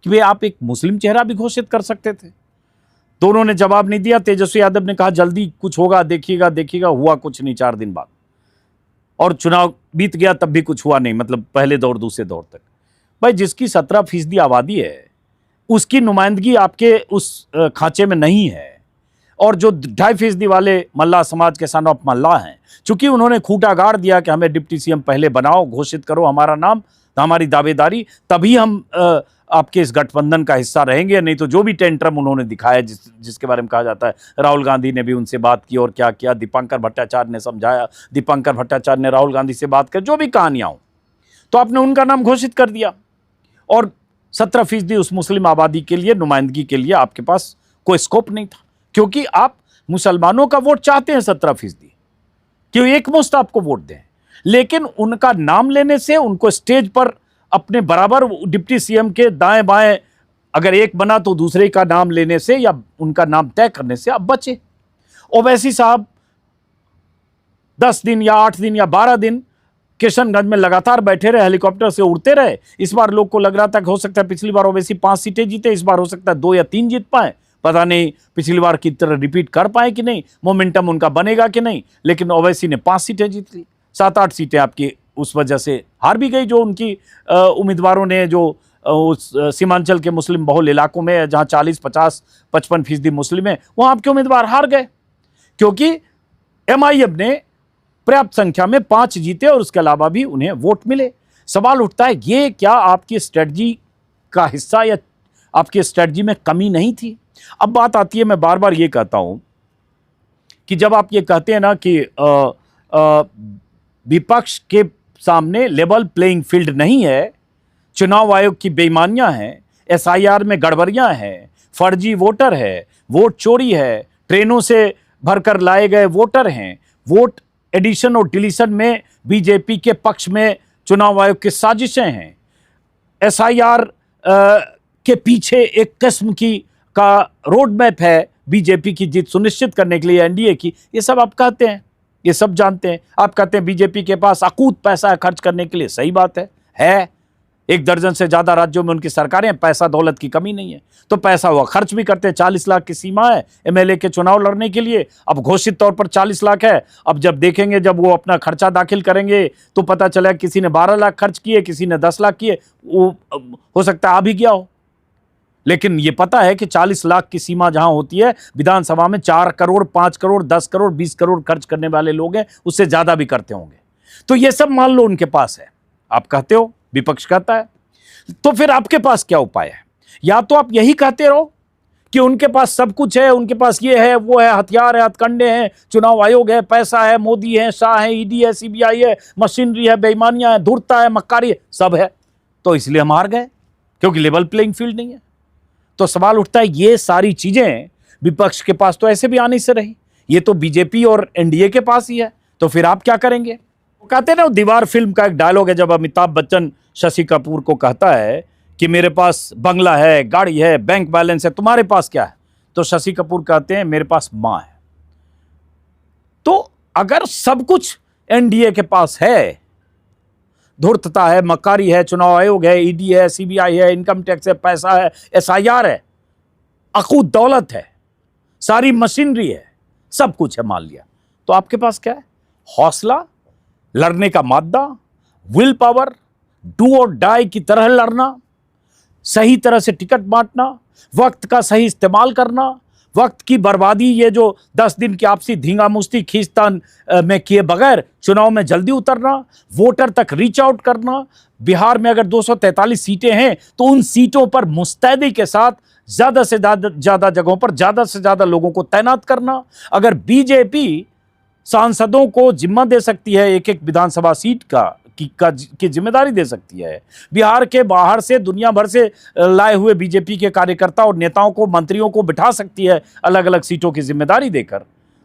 Speaker 1: कि भाई आप एक मुस्लिम चेहरा भी घोषित कर सकते थे। दोनों ने जवाब नहीं दिया। तेजस्वी यादव ने कहा जल्दी कुछ होगा, देखिएगा। हुआ कुछ नहीं 4 दिन बाद, और चुनाव बीत गया तब भी कुछ हुआ नहीं, मतलब पहले दौर दूसरे दौर तक। भाई जिसकी 17% आबादी है उसकी नुमाइंदगी आपके उस खांचे में नहीं है, और जो 2.5% वाले मल्लाह समाज के सन ऑफ मल्लाह हैं, चूंकि उन्होंने खूंटा गाड़ दिया कि हमें डिप्टी CM पहले बनाओ, घोषित करो हमारा नाम, हमारी दावेदारी, तभी हम आपके इस गठबंधन का हिस्सा रहेंगे। नहीं तो जो भी टेंट्रम उन्होंने दिखाया, जिसके बारे में कहा जाता है राहुल गांधी ने भी उनसे बात की और क्या किया, दीपांकर भट्टाचार्य ने समझाया, दीपांकर भट्टाचार्य ने राहुल गांधी से बात कर, जो भी कहानियां हो, तो आपने उनका नाम घोषित कर दिया। और 17% उस मुस्लिम आबादी के लिए, नुमाइंदगी के लिए आपके पास कोई स्कोप नहीं था, क्योंकि आप मुसलमानों का वोट चाहते हैं 17%, क्यों एक मुश्त आपको वोट दें, लेकिन उनका नाम लेने से, उनको स्टेज पर अपने बराबर डिप्टी CM के दाएं बाएं अगर एक बना तो दूसरे का नाम लेने से या उनका नाम तय करने से आप बचे। ओवैसी साहब 10 दिन या 8 दिन या 12 दिन किशनगंज में लगातार बैठे रहे, हेलीकॉप्टर से उड़ते रहे। इस बार लोग को लग रहा था कि हो सकता है पिछली बार ओवैसी 5 सीटें जीते, इस बार हो सकता है 2 या 3 जीत पाए। पता नहीं पिछली बार की तरह रिपीट कर पाए कि नहीं, मोमेंटम उनका बनेगा कि नहीं। लेकिन ओवैसी ने 5 सीटें जीत ली, 7-8 सीटें आपकी उस वजह से हार भी गई, जो उनकी उम्मीदवारों ने, जो उस सीमांचल के मुस्लिम बहुल इलाकों में जहां 40, 50, 55% मुस्लिम है, वहां आपके उम्मीदवार हार गए, क्योंकि MIM ने पर्याप्त संख्या में 5 जीते और उसके अलावा भी उन्हें वोट मिले। सवाल उठता है, ये क्या आपकी स्ट्रेटजी का हिस्सा या आपकी स्ट्रेटजी में कमी नहीं थी? अब बात आती है, मैं बार बार ये कहता हूं कि जब आप ये कहते हैं ना कि विपक्ष के सामने लेवल प्लेइंग फील्ड नहीं है, चुनाव आयोग की बेईमानियां हैं, SIR में गड़बड़ियां हैं, फर्जी वोटर है, वोट चोरी है, ट्रेनों से भरकर लाए गए वोटर हैं, वोट एडिशन और डिलीशन में बीजेपी के पक्ष में चुनाव आयोग की साजिशें हैं, SIR के पीछे एक किस्म की का रोड मैप है बीजेपी की जीत सुनिश्चित करने के लिए, NDA की। ये सब आप कहते हैं, ये सब जानते हैं। आप कहते हैं बीजेपी के पास अकूत पैसा है खर्च करने के लिए, सही बात है। 1 दर्जन से ज्यादा राज्यों में उनकी सरकारें हैं, पैसा दौलत की कमी नहीं है, तो पैसा वो खर्च भी करते हैं। 40 लाख की सीमा है MLA के चुनाव लड़ने के लिए, अब घोषित तौर पर 40 लाख है। अब जब देखेंगे, जब वो अपना खर्चा दाखिल करेंगे तो पता चला किसी ने 12 लाख खर्च किए, किसी ने 10 लाख किए, वो हो सकता है आ भी गया हो। लेकिन ये पता है कि 40 लाख की सीमा जहां होती है, विधानसभा में 4 करोड़, 5 करोड़, 10 करोड़, 20 करोड़ खर्च करने वाले लोग हैं, उससे ज्यादा भी करते होंगे। तो ये सब मान लो उनके पास है, आप कहते हो, विपक्ष कहता है, तो फिर आपके पास क्या उपाय है? या तो आप यही कहते रहो कि उनके पास सब कुछ है, उनके पास ये है, वो है, हथियार है, हथकंडे हैं, चुनाव आयोग है, पैसा है, मोदी है, शाह है, ED है, CBI है, मशीनरी है, बेईमानियां है, धूर्तता है, मक्कारी है, सब है, तो इसलिए हम हार गए, क्योंकि लेवल प्लेइंग फील्ड नहीं है। तो सवाल उठता है, ये सारी चीजें विपक्ष के पास तो ऐसे भी आने से रही, ये तो बीजेपी और NDA के पास ही है, तो फिर आप क्या करेंगे? वो कहते हैं ना, दीवार फिल्म का एक डायलॉग है, जब अमिताभ बच्चन शशि कपूर को कहता है कि मेरे पास बंगला है, गाड़ी है, बैंक बैलेंस है, तुम्हारे पास क्या है? तो शशि कपूर कहते हैं, मेरे पास मां है। तो अगर सब कुछ NDA के पास है, धूर्तता है, मक्कारी है, चुनाव आयोग है, ED है, CBI है, इनकम टैक्स है, पैसा है, SIR है, अकूत दौलत है, सारी मशीनरी है, सब कुछ है, मान लिया, तो आपके पास क्या है? हौसला, लड़ने का मादा, विल पावर, डू और डाई की तरह लड़ना, सही तरह से टिकट बांटना, वक्त का सही इस्तेमाल करना, वक्त की बर्बादी, ये जो 10 दिन की आपसी धींगा मुश्ती खींचतान में किए बगैर चुनाव में जल्दी उतरना, वोटर तक रीच आउट करना। बिहार में अगर 243 सीटें हैं तो उन सीटों पर मुस्तैदी के साथ ज्यादा से ज्यादा जगहों पर ज्यादा से ज्यादा लोगों को तैनात करना। अगर बीजेपी सांसदों को जिम्मा दे सकती है, एक एक विधानसभा सीट की जिम्मेदारी दे सकती है, बिहार के बाहर से, दुनिया भर से लाए हुए बीजेपी के कार्यकर्ता और नेताओं को, मंत्रियों को बिठा सकती है अलग अलग सीटों की जिम्मेदारी देकर,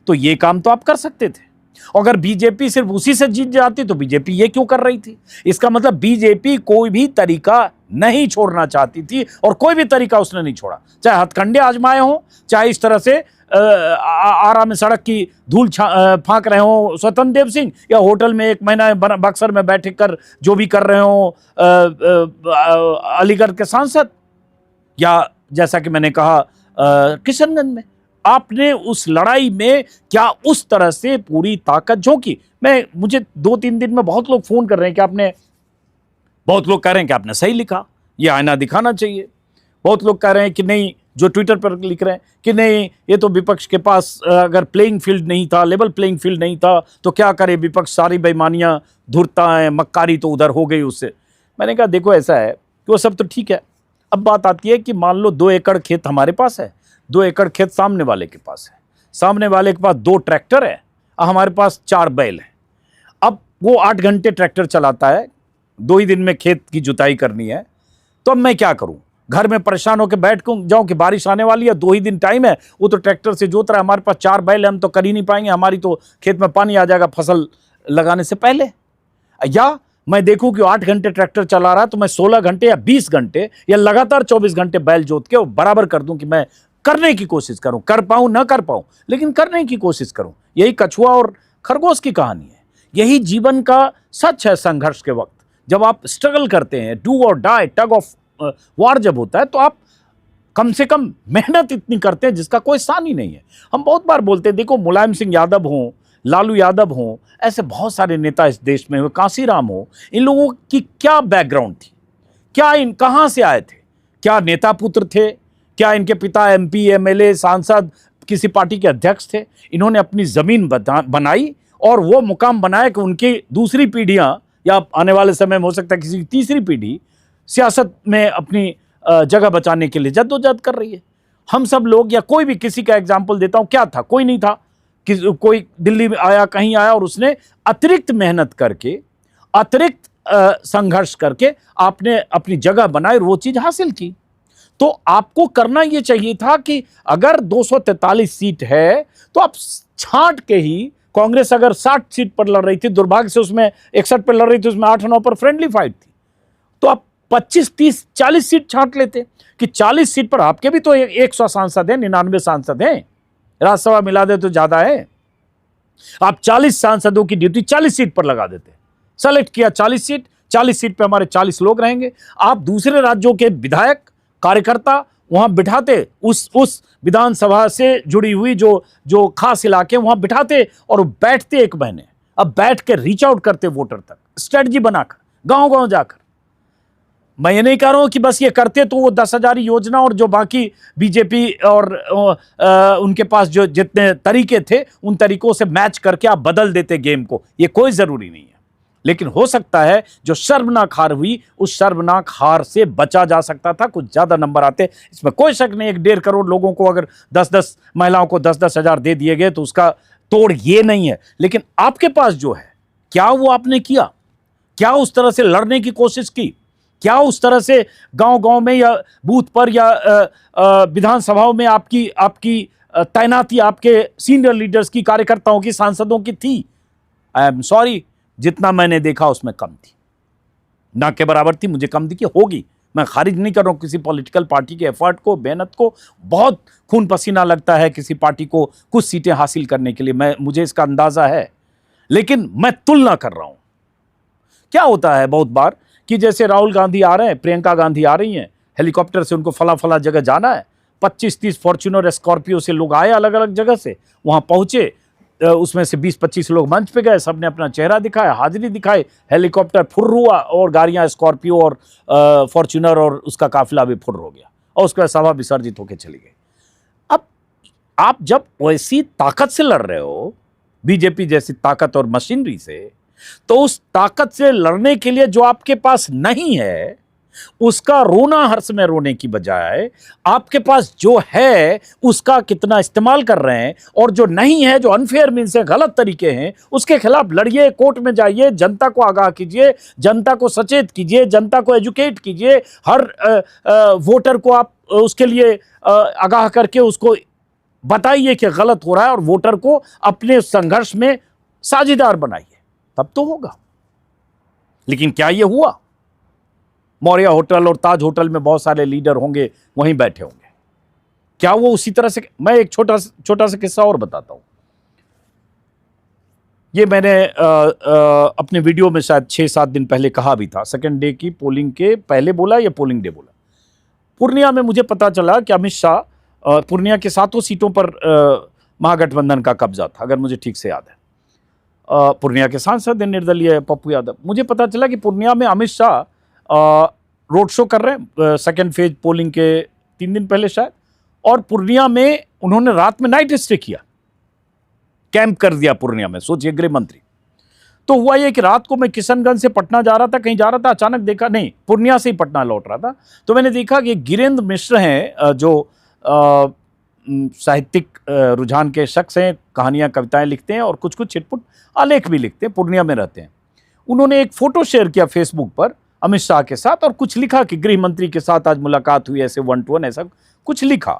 Speaker 1: तो ये काम तो आप कर सकते थे। अगर बीजेपी सिर्फ उसी से जीत जाती तो बीजेपी ये क्यों कर रही थी? इसका मतलब बीजेपी कोई भी तरीका नहीं छोड़ना चाहती थी, और कोई भी तरीका उसने नहीं छोड़ा, चाहे हथकंडे आजमाए हों, चाहे इस तरह से आरा में सड़क की धूल फांक रहे हो स्वतंत्र देव सिंह, या होटल में 1 महीना बक्सर में बैठ कर जो भी कर रहे हो अलीगढ़ के सांसद, या जैसा कि मैंने कहा किशनगंज में। आपने उस लड़ाई में क्या उस तरह से पूरी ताकत झोंकी? मुझे 2-3 दिन में बहुत लोग फोन कर रहे हैं कि बहुत लोग कह रहे हैं कि आपने सही लिखा, ये आईना दिखाना चाहिए। बहुत लोग कह रहे हैं कि नहीं, जो ट्विटर पर लिख रहे हैं कि नहीं, ये तो विपक्ष के पास अगर प्लेइंग फील्ड नहीं था, लेवल प्लेइंग फील्ड नहीं था, तो क्या करे विपक्ष, सारी बेईमानियां, धूर्तताएं, मक्कारी तो उधर हो गई उससे। मैंने कहा देखो, ऐसा है कि वो सब तो ठीक है, अब बात आती है कि मान लो 2 एकड़ खेत हमारे पास है, 2 एकड़ खेत सामने वाले के पास है, सामने वाले के पास 2 ट्रैक्टर है, हमारे पास 4 बैल है। अब वो 8 घंटे ट्रैक्टर चलाता है, 2 ही दिन में खेत की जुताई करनी है, तो अब मैं क्या करूं? घर में परेशान होकर बैठ जाऊं कि बारिश आने वाली है, 2 ही दिन टाइम है, वो तो ट्रैक्टर से जोत रहा है, हमारे पास 4 बैल है, हम तो कर ही नहीं पाएंगे, हमारी तो खेत में पानी आ जाएगा फसल लगाने से पहले। या मैं देखूं कि 8 घंटे ट्रैक्टर चला रहा है, तो मैं 16 घंटे या 20 घंटे या लगातार 24 घंटे बैल जोत के बराबर कर दूं, कि मैं करने की कोशिश करूं, कर पाऊं ना कर पाऊं, लेकिन करने की कोशिश करूं। यही कछुआ और खरगोश की कहानी है। यही जीवन का सच है। संघर्ष के वक्त जब आप स्ट्रगल करते हैं, डू और डाई, टग ऑफ वार जब होता है, तो आप कम से कम मेहनत इतनी करते हैं जिसका कोई स्थान ही नहीं है। हम बहुत बार बोलते हैं, देखो मुलायम सिंह यादव हों, लालू यादव हों, ऐसे बहुत सारे नेता इस देश में हुए, कांसीराम हो, इन लोगों की क्या बैकग्राउंड थी, क्या इन कहाँ से आए थे, क्या नेता पुत्र थे, क्या इनके पिता एमपी, एमएलए, सांसद, किसी पार्टी के अध्यक्ष थे? इन्होंने अपनी जमीन बनाई और वो मुकाम बनाया कि उनकी दूसरी पीढ़ियां या आने वाले समय में हो सकता है किसी की तीसरी पीढ़ी सियासत में अपनी जगह बचाने के लिए जद्दोजहद कर रही है। हम सब लोग, या कोई भी, किसी का एग्जाम्पल देता हूं, क्या था? कोई नहीं था। कोई दिल्ली में आया, कहीं आया और उसने अतिरिक्त मेहनत करके, अतिरिक्त संघर्ष करके आपने अपनी जगह बनाई और वो चीज हासिल की। तो आपको करना ये चाहिए था कि अगर 243 सीट है तो आप छांट के ही, कांग्रेस अगर 60 सीट पर लड़ रही थी, दुर्भाग्य से उसमें 61 पर लड़ रही थी, उसमें 8-9 पर फ्रेंडली फाइट थी, तो आप 25, 30, 40 सीट छांट लेते कि 40 सीट पर आपके भी तो 100 सांसद हैं, 99 सांसद हैं, राज्यसभा मिला दे तो ज्यादा है। आप 40 सांसदों की ड्यूटी 40 सीट पर लगा देते। सेलेक्ट किया 40 सीट, 40 सीट पे हमारे 40 लोग रहेंगे। आप दूसरे राज्यों के विधायक, कार्यकर्ता वहां बिठाते, उस विधानसभा से जुड़ी हुई जो खास इलाके वहां बिठाते और बैठते 1 महीने। अब बैठ के रीच आउट करते वोटर तक, स्ट्रेटजी बनाकर, गांव-गांव जाकर। मैं ये नहीं कह रहा हूं कि बस ये करते तो वो 10,000 योजना और जो बाकी बीजेपी और उनके पास जो जितने तरीके थे उन तरीकों से मैच करके आप बदल देते गेम को, ये कोई जरूरी नहीं है। लेकिन हो सकता है जो शर्मनाक हार हुई, उस शर्मनाक हार से बचा जा सकता था, कुछ ज्यादा नंबर आते, इसमें कोई शक नहीं। 1.5 करोड़ लोगों को अगर 10-10 महिलाओं को 10-10 हजार दे दिए गए तो उसका तोड़ ये नहीं है। लेकिन आपके पास जो है, क्या वो आपने किया? क्या उस तरह से लड़ने की कोशिश की? क्या उस तरह से गांव-गांव में या बूथ पर या विधानसभाओं में आपकी तैनाती आपके सीनियर लीडर्स की, कार्यकर्ताओं की, सांसदों की थी? आई एम सॉरी, जितना मैंने देखा उसमें कम थी, ना के बराबर थी। मुझे कम दिखी होगी, मैं खारिज नहीं कर रहा हूं किसी पॉलिटिकल पार्टी के एफर्ट को, मेहनत को। बहुत खून पसीना लगता है किसी पार्टी को कुछ सीटें हासिल करने के लिए, मुझे इसका अंदाजा है। लेकिन मैं तुलना कर रहा हूं। क्या होता है बहुत बार कि जैसे राहुल गांधी आ रहे हैं, प्रियंका गांधी आ रही हैं, हेलीकॉप्टर से उनको फला जगह जाना है, 25-30 फॉर्च्यूनर स्कॉर्पियो से लोग आए अलग अलग जगह से, वहां पहुंचे, उसमें से 20-25 लोग मंच पे गए, सबने अपना चेहरा दिखाया, हाजिरी दिखाई, हेलीकॉप्टर फुर्र हुआ और गाड़ियां स्कॉर्पियो और फॉर्च्यूनर और उसका काफिला भी फुर्र हो गया और उसके बाद सभा विसर्जित होकर चली गई। अब आप जब वैसी ताकत से लड़ रहे हो, बीजेपी जैसी ताकत और मशीनरी से, तो उस ताकत से लड़ने के लिए जो आपके पास नहीं है उसका रोना हर्ष में रोने की बजाय आपके पास जो है उसका कितना इस्तेमाल कर रहे हैं, और जो नहीं है, जो अनफेयर मीन्स है, गलत तरीके हैं, उसके खिलाफ लड़िए, कोर्ट में जाइए, जनता को आगाह कीजिए, जनता को सचेत कीजिए, जनता को एजुकेट कीजिए। हर वोटर को आप उसके लिए आगाह करके उसको बताइए कि गलत हो रहा है और वोटर को अपने संघर्ष में साझेदार बनाइए, तब तो होगा। लेकिन क्या यह हुआ? मौर्य होटल और ताज होटल में बहुत सारे लीडर होंगे, वहीं बैठे होंगे। क्या वो उसी तरह से? मैं एक छोटा सा किस्सा और बताता हूं। ये मैंने अपने वीडियो में शायद 6-7 दिन पहले कहा भी था, सेकंड डे की पोलिंग के पहले बोला या पोलिंग डे बोला। पूर्णिया में मुझे पता चला कि अमित शाह, पूर्णिया के 7 सीटों पर महागठबंधन का कब्जा था, अगर मुझे ठीक से याद है। पूर्णिया के सांसद निर्दलीय पप्पू यादव। मुझे पता चला कि पूर्णिया में अमित शाह रोड शो कर रहे हैं, सेकेंड फेज पोलिंग के 3 दिन पहले शायद, और पूर्णिया में उन्होंने रात में नाइट स्टे किया, कैंप कर दिया पूर्णिया में। सोचिए, गृह मंत्री। तो हुआ ये कि रात को मैं किशनगंज से पटना जा रहा था, कहीं जा रहा था, अचानक देखा, नहीं पूर्णिया से ही पटना लौट रहा था, तो मैंने देखा कि गिरेंद्र मिश्र हैं, जो साहित्यिक रुझान के शख्स हैं, कहानियां कविताएं लिखते हैं और कुछ छिटपुट आलेख भी लिखते हैं, पूर्णिया में रहते हैं। उन्होंने एक फोटो शेयर किया फेसबुक पर अमित शाह के साथ और कुछ लिखा कि गृह मंत्री के साथ आज मुलाकात हुई, ऐसे 1-to-1 ऐसा कुछ लिखा।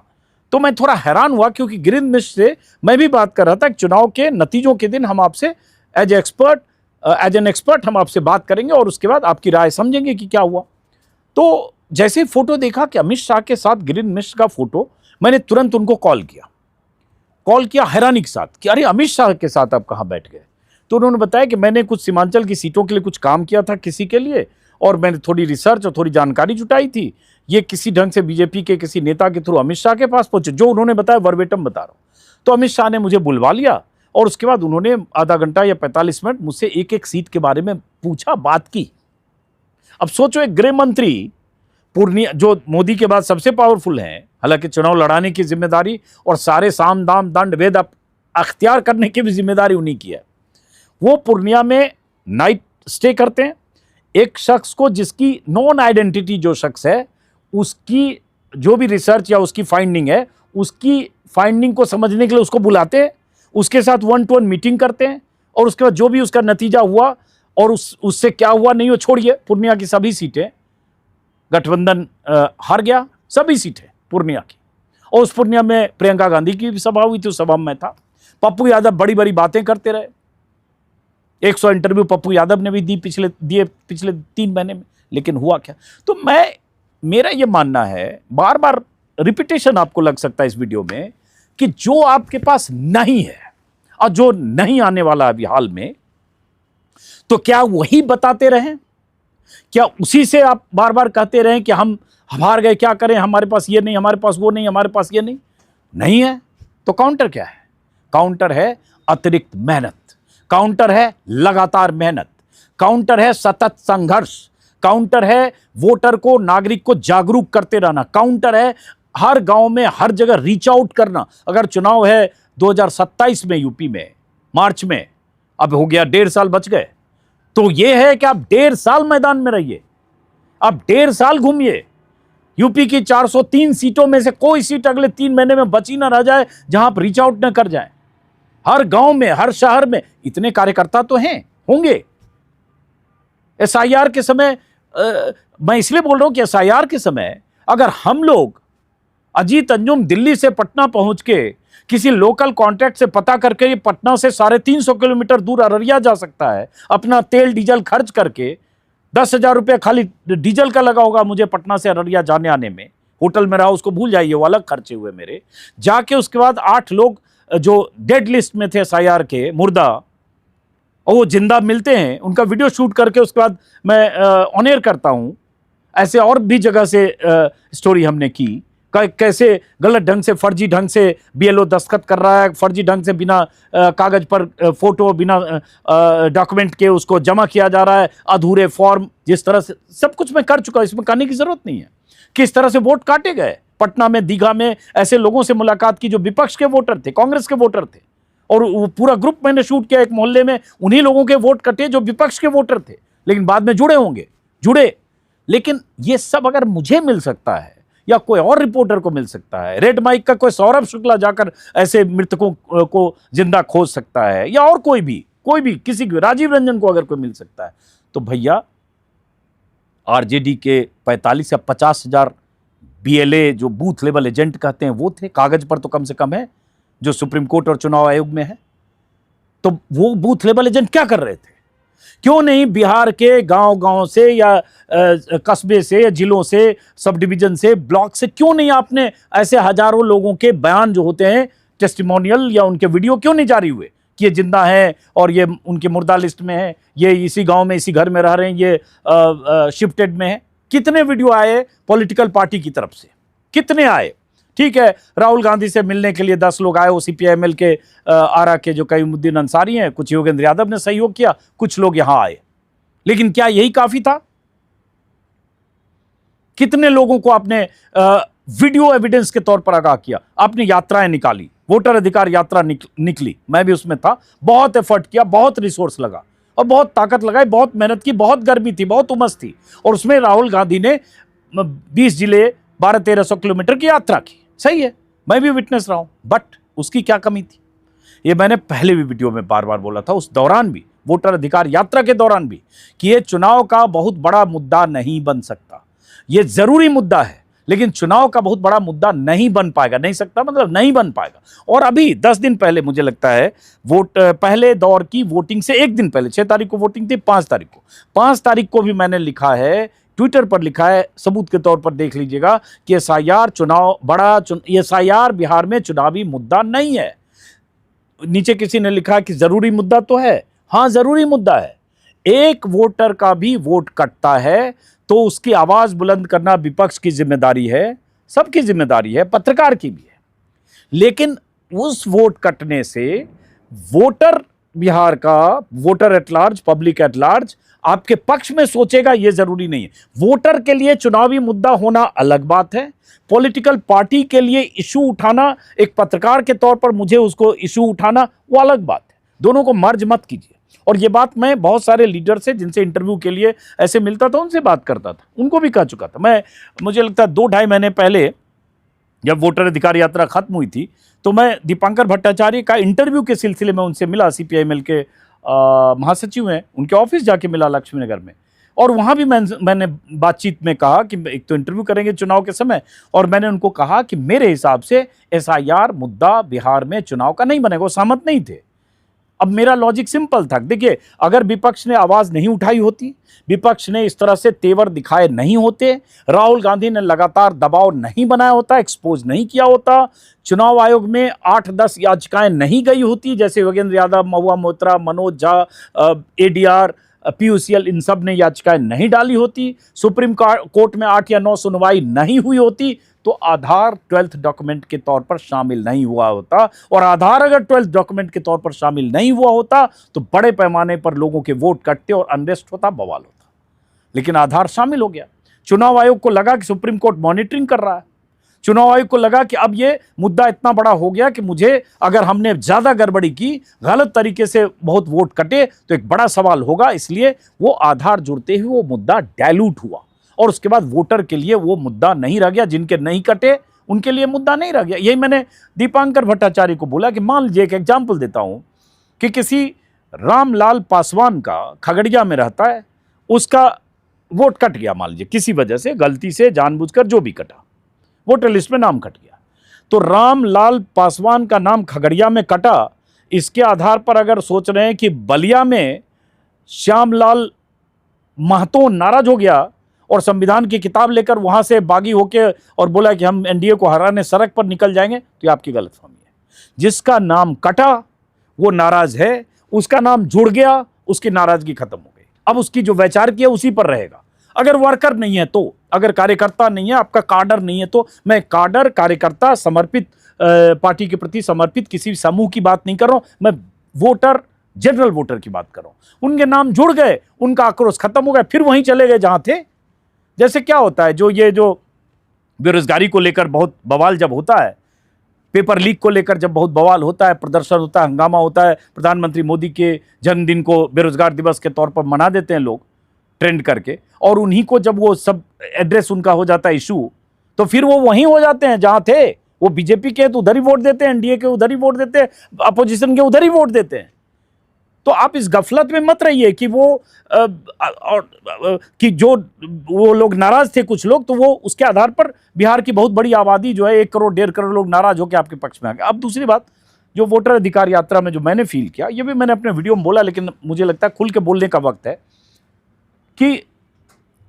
Speaker 1: तो मैं थोड़ा हैरान हुआ, क्योंकि गिरीन्द्र मिश्र से मैं भी बात कर रहा था कि चुनाव के नतीजों के दिन हम आपसे एज एन एक्सपर्ट हम आपसे बात करेंगे और उसके बाद आपकी राय समझेंगे कि क्या हुआ। तो जैसे ही फोटो देखा कि अमित शाह के साथ गिरीन्द्र मिश्र का फोटो, मैंने तुरंत उनको कॉल किया हैरानी के साथ कि अरे अमित शाह के साथ आप कहाँ बैठ गए। तो उन्होंने बताया कि मैंने कुछ सीमांचल की सीटों के लिए कुछ काम किया था किसी के लिए, और मैंने थोड़ी रिसर्च और थोड़ी जानकारी जुटाई थी। ये किसी ढंग से बीजेपी के किसी नेता के थ्रू अमित शाह के पास पहुंचे, जो उन्होंने बताया वर्बेटम बता रहा हूं। तो अमित शाह ने मुझे बुलवा लिया और उसके बाद उन्होंने आधा घंटा या 45 मिनट मुझसे एक एक सीट के बारे में पूछा, बात की। अब सोचो, एक गृह मंत्री पूर्णिया, जो मोदी के बाद सबसे पावरफुल हैं, हालांकि चुनाव लड़ाने की जिम्मेदारी और सारे साम दाम दंड भेद अख्तियार करने की भी जिम्मेदारी उन्हीं की है, वो पूर्णिया में नाइट स्टे करते हैं। एक शख्स को, जिसकी नॉन आइडेंटिटी जो शख्स है, उसकी जो भी रिसर्च या उसकी फाइंडिंग है, उसकी फाइंडिंग को समझने के लिए उसको बुलाते हैं, उसके साथ 1-to-1 मीटिंग करते हैं, और उसके बाद जो भी उसका नतीजा हुआ और उससे क्या हुआ नहीं हो, छोड़िए, पूर्णिया की सभी सीटें गठबंधन हार गया, सभी सीटें पूर्णिया की। और उस पूर्णिया में प्रियंका गांधी की भी सभा हुई थी, उस सभा में मैं था। पप्पू यादव बड़ी बड़ी बातें करते रहे, 100 इंटरव्यू पप्पू यादव ने भी दिए पिछले 3 महीने में, लेकिन हुआ क्या? तो मेरा ये मानना है, बार बार रिपीटेशन आपको लग सकता है इस वीडियो में, कि जो आपके पास नहीं है और जो नहीं आने वाला अभी हाल में, तो क्या वही बताते रहें? क्या उसी से आप बार बार कहते रहें कि हम हार गए, क्या करें, हमारे पास ये नहीं, हमारे पास वो नहीं, हमारे पास ये नहीं है? तो काउंटर क्या है? काउंटर है अतिरिक्त मेहनत, काउंटर है लगातार मेहनत, काउंटर है सतत संघर्ष, काउंटर है वोटर को, नागरिक को जागरूक करते रहना, काउंटर है हर गांव में, हर जगह रीच आउट करना। अगर चुनाव है 2027 में यूपी में, मार्च में, अब हो गया 1.5 साल बच गए, तो यह है कि आप 1.5 साल मैदान में रहिए, आप 1.5 साल घूमिए। यूपी की 403 सीटों में से कोई सीट अगले 3 महीने में बची ना रह जाए जहां आप रीच आउट न कर जाए। हर गांव में, हर शहर में इतने कार्यकर्ता तो हैं, होंगे। एसआईआर के समय, मैं इसलिए बोल रहा हूं कि एसआईआर के समय अगर हम लोग, अजीत अंजुम दिल्ली से पटना पहुंच के किसी लोकल कॉन्ट्रैक्ट से पता करके, ये पटना से 350 किलोमीटर दूर अररिया जा सकता है, अपना तेल डीजल खर्च करके, 10,000 रुपये खाली डीजल का लगा होगा मुझे पटना से अररिया जाने आने में, होटल में रहा उसको भूल जाइए, वो अलग खर्चे हुए मेरे। जाके उसके बाद 8 लोग जो डेड लिस्ट में थे एसआईआर के, मुर्दा, और वो जिंदा मिलते हैं, उनका वीडियो शूट करके उसके बाद मैं ऑन एयर करता हूं। ऐसे और भी जगह से स्टोरी हमने की, कैसे गलत ढंग से, फर्जी ढंग से बीएलओ दस्तखत कर रहा है, फर्जी ढंग से बिना कागज पर फोटो, बिना डॉक्यूमेंट के उसको जमा किया जा रहा है, अधूरे फॉर्म, जिस तरह से सब कुछ मैं कर चुका हूं, इसमें कहने की जरूरत नहीं है। किस तरह से वोट काटे गए पटना में, दीघा में, ऐसे लोगों से मुलाकात की जो विपक्ष के वोटर थे, कांग्रेस के वोटर थे, और वो पूरा ग्रुप मैंने शूट किया एक मोहल्ले में, उन्हीं लोगों के वोट कटे जो विपक्ष के वोटर थे, लेकिन बाद में जुड़े। लेकिन ये सब अगर मुझे मिल सकता है या कोई और रिपोर्टर को मिल सकता है, रेड माइक का कोई सौरभ शुक्ला जाकर ऐसे मृतकों को जिंदा खोज सकता है, या और कोई भी किसी को, राजीव रंजन को अगर कोई मिल सकता है, तो भैया आरजेडी के 45 या 50 हजार बीएलए जो बूथ लेवल एजेंट कहते हैं वो थे, कागज पर तो कम से कम है, जो सुप्रीम कोर्ट और चुनाव आयोग में है। तो वो बूथ लेवल एजेंट क्या कर रहे थे? क्यों नहीं बिहार के गांव से या कस्बे से या जिलों से, सब डिवीजन से, ब्लॉक से, क्यों नहीं आपने ऐसे हजारों लोगों के बयान जो होते हैं, टेस्टिमोनियल या उनके वीडियो क्यों नहीं जारी हुए कि ये जिंदा है और ये उनके मुर्दा लिस्ट में है, ये इसी गांव में, इसी घर में रह रहे हैं, ये शिफ्टेड में है? कितने वीडियो आए पॉलिटिकल पार्टी की तरफ से, कितने आए? ठीक है, राहुल गांधी से मिलने के लिए 10 लोग आए, वो सीपीआईएमएल के आरा के जो कईमुद्दीन अंसारी हैं, कुछ योगेंद्र यादव ने सहयोग किया, कुछ लोग यहां आए, लेकिन क्या यही काफी था? कितने लोगों को आपने वीडियो एविडेंस के तौर पर आगाह किया? आपने यात्राएं निकाली, वोटर अधिकार यात्रा निकली, मैं भी उसमें था, बहुत एफर्ट किया, बहुत रिसोर्स लगा और बहुत ताकत लगाई, बहुत मेहनत की, बहुत गर्मी थी, बहुत उमस थी, और उसमें राहुल गांधी ने 20 जिले 1200-1300 किलोमीटर की यात्रा की। सही है, मैं भी विटनेस रहा हूं, बट उसकी क्या कमी थी? ये मैंने पहले भी वीडियो में बार बार बोला था, उस दौरान भी, वोटर अधिकार यात्रा के दौरान भी, कि ये चुनाव का बहुत बड़ा मुद्दा नहीं बन सकता। ये जरूरी मुद्दा है, लेकिन चुनाव का बहुत बड़ा मुद्दा नहीं बन पाएगा, नहीं सकता मतलब नहीं बन पाएगा। और अभी 10 दिन पहले मुझे लगता है पहले दौर की वोटिंग से 1 दिन पहले, 6 तारीख को वोटिंग थी, 5 तारीख को भी मैंने लिखा है, ट्विटर पर लिखा है, सबूत के तौर पर देख लीजिएगा, कि एसआईआर बिहार में चुनावी मुद्दा नहीं है। नीचे किसी ने लिखा कि जरूरी मुद्दा तो है, हाँ, जरूरी मुद्दा है। एक वोटर का भी वोट कटता है तो उसकी आवाज बुलंद करना विपक्ष की जिम्मेदारी है, सबकी जिम्मेदारी है, पत्रकार की भी है। लेकिन उस वोट कटने से वोटर, बिहार का voter at large, public at large आपके पक्ष में सोचेगा, यह जरूरी नहीं है। वोटर के लिए चुनावी मुद्दा होना अलग बात है, पॉलिटिकल पार्टी के लिए इशू उठाना, एक पत्रकार के तौर पर मुझे उसको इशू उठाना, वो अलग बात है। दोनों को मर्ज मत कीजिए। और ये बात मैं बहुत सारे लीडर से, जिनसे इंटरव्यू के लिए ऐसे मिलता था, उनसे बात करता था, उनको भी कह चुका था। मुझे लगता है 2-2.5 महीने पहले जब वोटर अधिकार यात्रा खत्म हुई थी, तो मैं दीपांकर भट्टाचार्य का इंटरव्यू के सिलसिले में उनसे मिला। सीपीआईएमएल के महासचिव हैं, उनके ऑफिस जाके मिला लक्ष्मी नगर में। और वहाँ भी मैंने बातचीत में कहा कि एक तो इंटरव्यू करेंगे चुनाव के समय, और मैंने उनको कहा कि मेरे हिसाब से एसआईआर मुद्दा बिहार में चुनाव का नहीं बनेगा। वो सहमत नहीं थे। अब मेरा लॉजिक सिंपल था, देखिए, अगर विपक्ष ने आवाज नहीं उठाई होती, विपक्ष ने इस तरह से तेवर दिखाए नहीं होते, राहुल गांधी ने लगातार दबाव नहीं बनाया होता, एक्सपोज नहीं किया होता, चुनाव आयोग में 8-10 याचिकाएं नहीं गई होती, जैसे योगेंद्र यादव, महुआ मोइत्रा, मनोज झा, एडीआर, पीयूसीएल, इन सब ने याचिकाएं नहीं डाली होती, सुप्रीम कोर्ट में 8 या 9 सुनवाई नहीं हुई होती, तो आधार 12th डॉक्यूमेंट के तौर पर शामिल नहीं हुआ होता। और आधार अगर 12th डॉक्यूमेंट के तौर पर शामिल नहीं हुआ होता तो बड़े पैमाने पर लोगों के वोट कटते और अनरेस्ट होता, बवाल होता। लेकिन आधार शामिल हो गया। चुनाव आयोग को लगा कि सुप्रीम कोर्ट मॉनिटरिंग कर रहा है, चुनाव आयोग को लगा कि अब ये मुद्दा इतना बड़ा हो गया कि मुझे, अगर हमने ज्यादा गड़बड़ी की, गलत तरीके से बहुत वोट कटे, तो एक बड़ा सवाल होगा। इसलिए वो आधार जुड़ते ही वो मुद्दा डायलूट हुआ, और उसके बाद वोटर के लिए वो मुद्दा नहीं रह गया। जिनके नहीं कटे उनके लिए मुद्दा नहीं रह गया। यही मैंने दीपांकर भट्टाचार्य को बोला कि मान लीजिए, एक एग्जाम्पल देता हूं कि किसी रामलाल पासवान का खगड़िया में रहता है, उसका वोट कट गया, मान लीजिए किसी वजह से, गलती से, जानबूझकर, जो भी कटा, वोटर लिस्ट में नाम कट गया। तो रामलाल पासवान का नाम खगड़िया में कटा, इसके आधार पर अगर सोच रहे हैं कि बलिया में श्यामलाल महतो नाराज हो गया और संविधान की किताब लेकर वहां से बागी होके और बोला कि हम एनडीए को हराने सड़क पर निकल जाएंगे, तो ये आपकी गलतफहमी है। जिसका नाम कटा वो नाराज है, उसका नाम जुड़ गया, उसकी नाराजगी खत्म हो गई। अब उसकी जो वैचारिक है उसी पर रहेगा। अगर वर्कर नहीं है तो, अगर कार्यकर्ता नहीं है, आपका काडर नहीं है तो, मैं काडर, कार्यकर्ता, समर्पित, पार्टी के प्रति समर्पित किसी समूह की बात नहीं कर रहा हूं, मैं वोटर, जनरल वोटर की बात कर रहा हूं। उनके नाम जुड़ गए, उनका आक्रोश खत्म हो गया, फिर वहीं चले गए जहां थे। जैसे क्या होता है, जो बेरोजगारी को लेकर बहुत बवाल जब होता है, पेपर लीक को लेकर जब बहुत बवाल होता है, प्रदर्शन होता है, हंगामा होता है, प्रधानमंत्री मोदी के जन्मदिन को बेरोजगार दिवस के तौर पर मना देते हैं लोग ट्रेंड करके, और उन्हीं को जब वो सब एड्रेस उनका हो जाता है इशू, तो फिर वो वहीं हो जाते हैं जहां थे। वो बीजेपी के तो उधर ही वोट देते हैं, एनडीए के उधर ही वोट देते हैं, अपोजिशन के उधर ही वोट देते हैं। तो आप इस गफलत में मत रहिए कि कि जो वो लोग नाराज थे, कुछ लोग, तो वो उसके आधार पर बिहार की बहुत बड़ी आबादी जो है, 1 करोड़ 1.5 करोड़ लोग नाराज होकर आपके पक्ष में आ गए। अब दूसरी बात, जो वोटर अधिकार यात्रा में जो मैंने फील किया, ये भी मैंने अपने वीडियो में बोला, लेकिन मुझे लगता है खुल के बोलने का वक्त है कि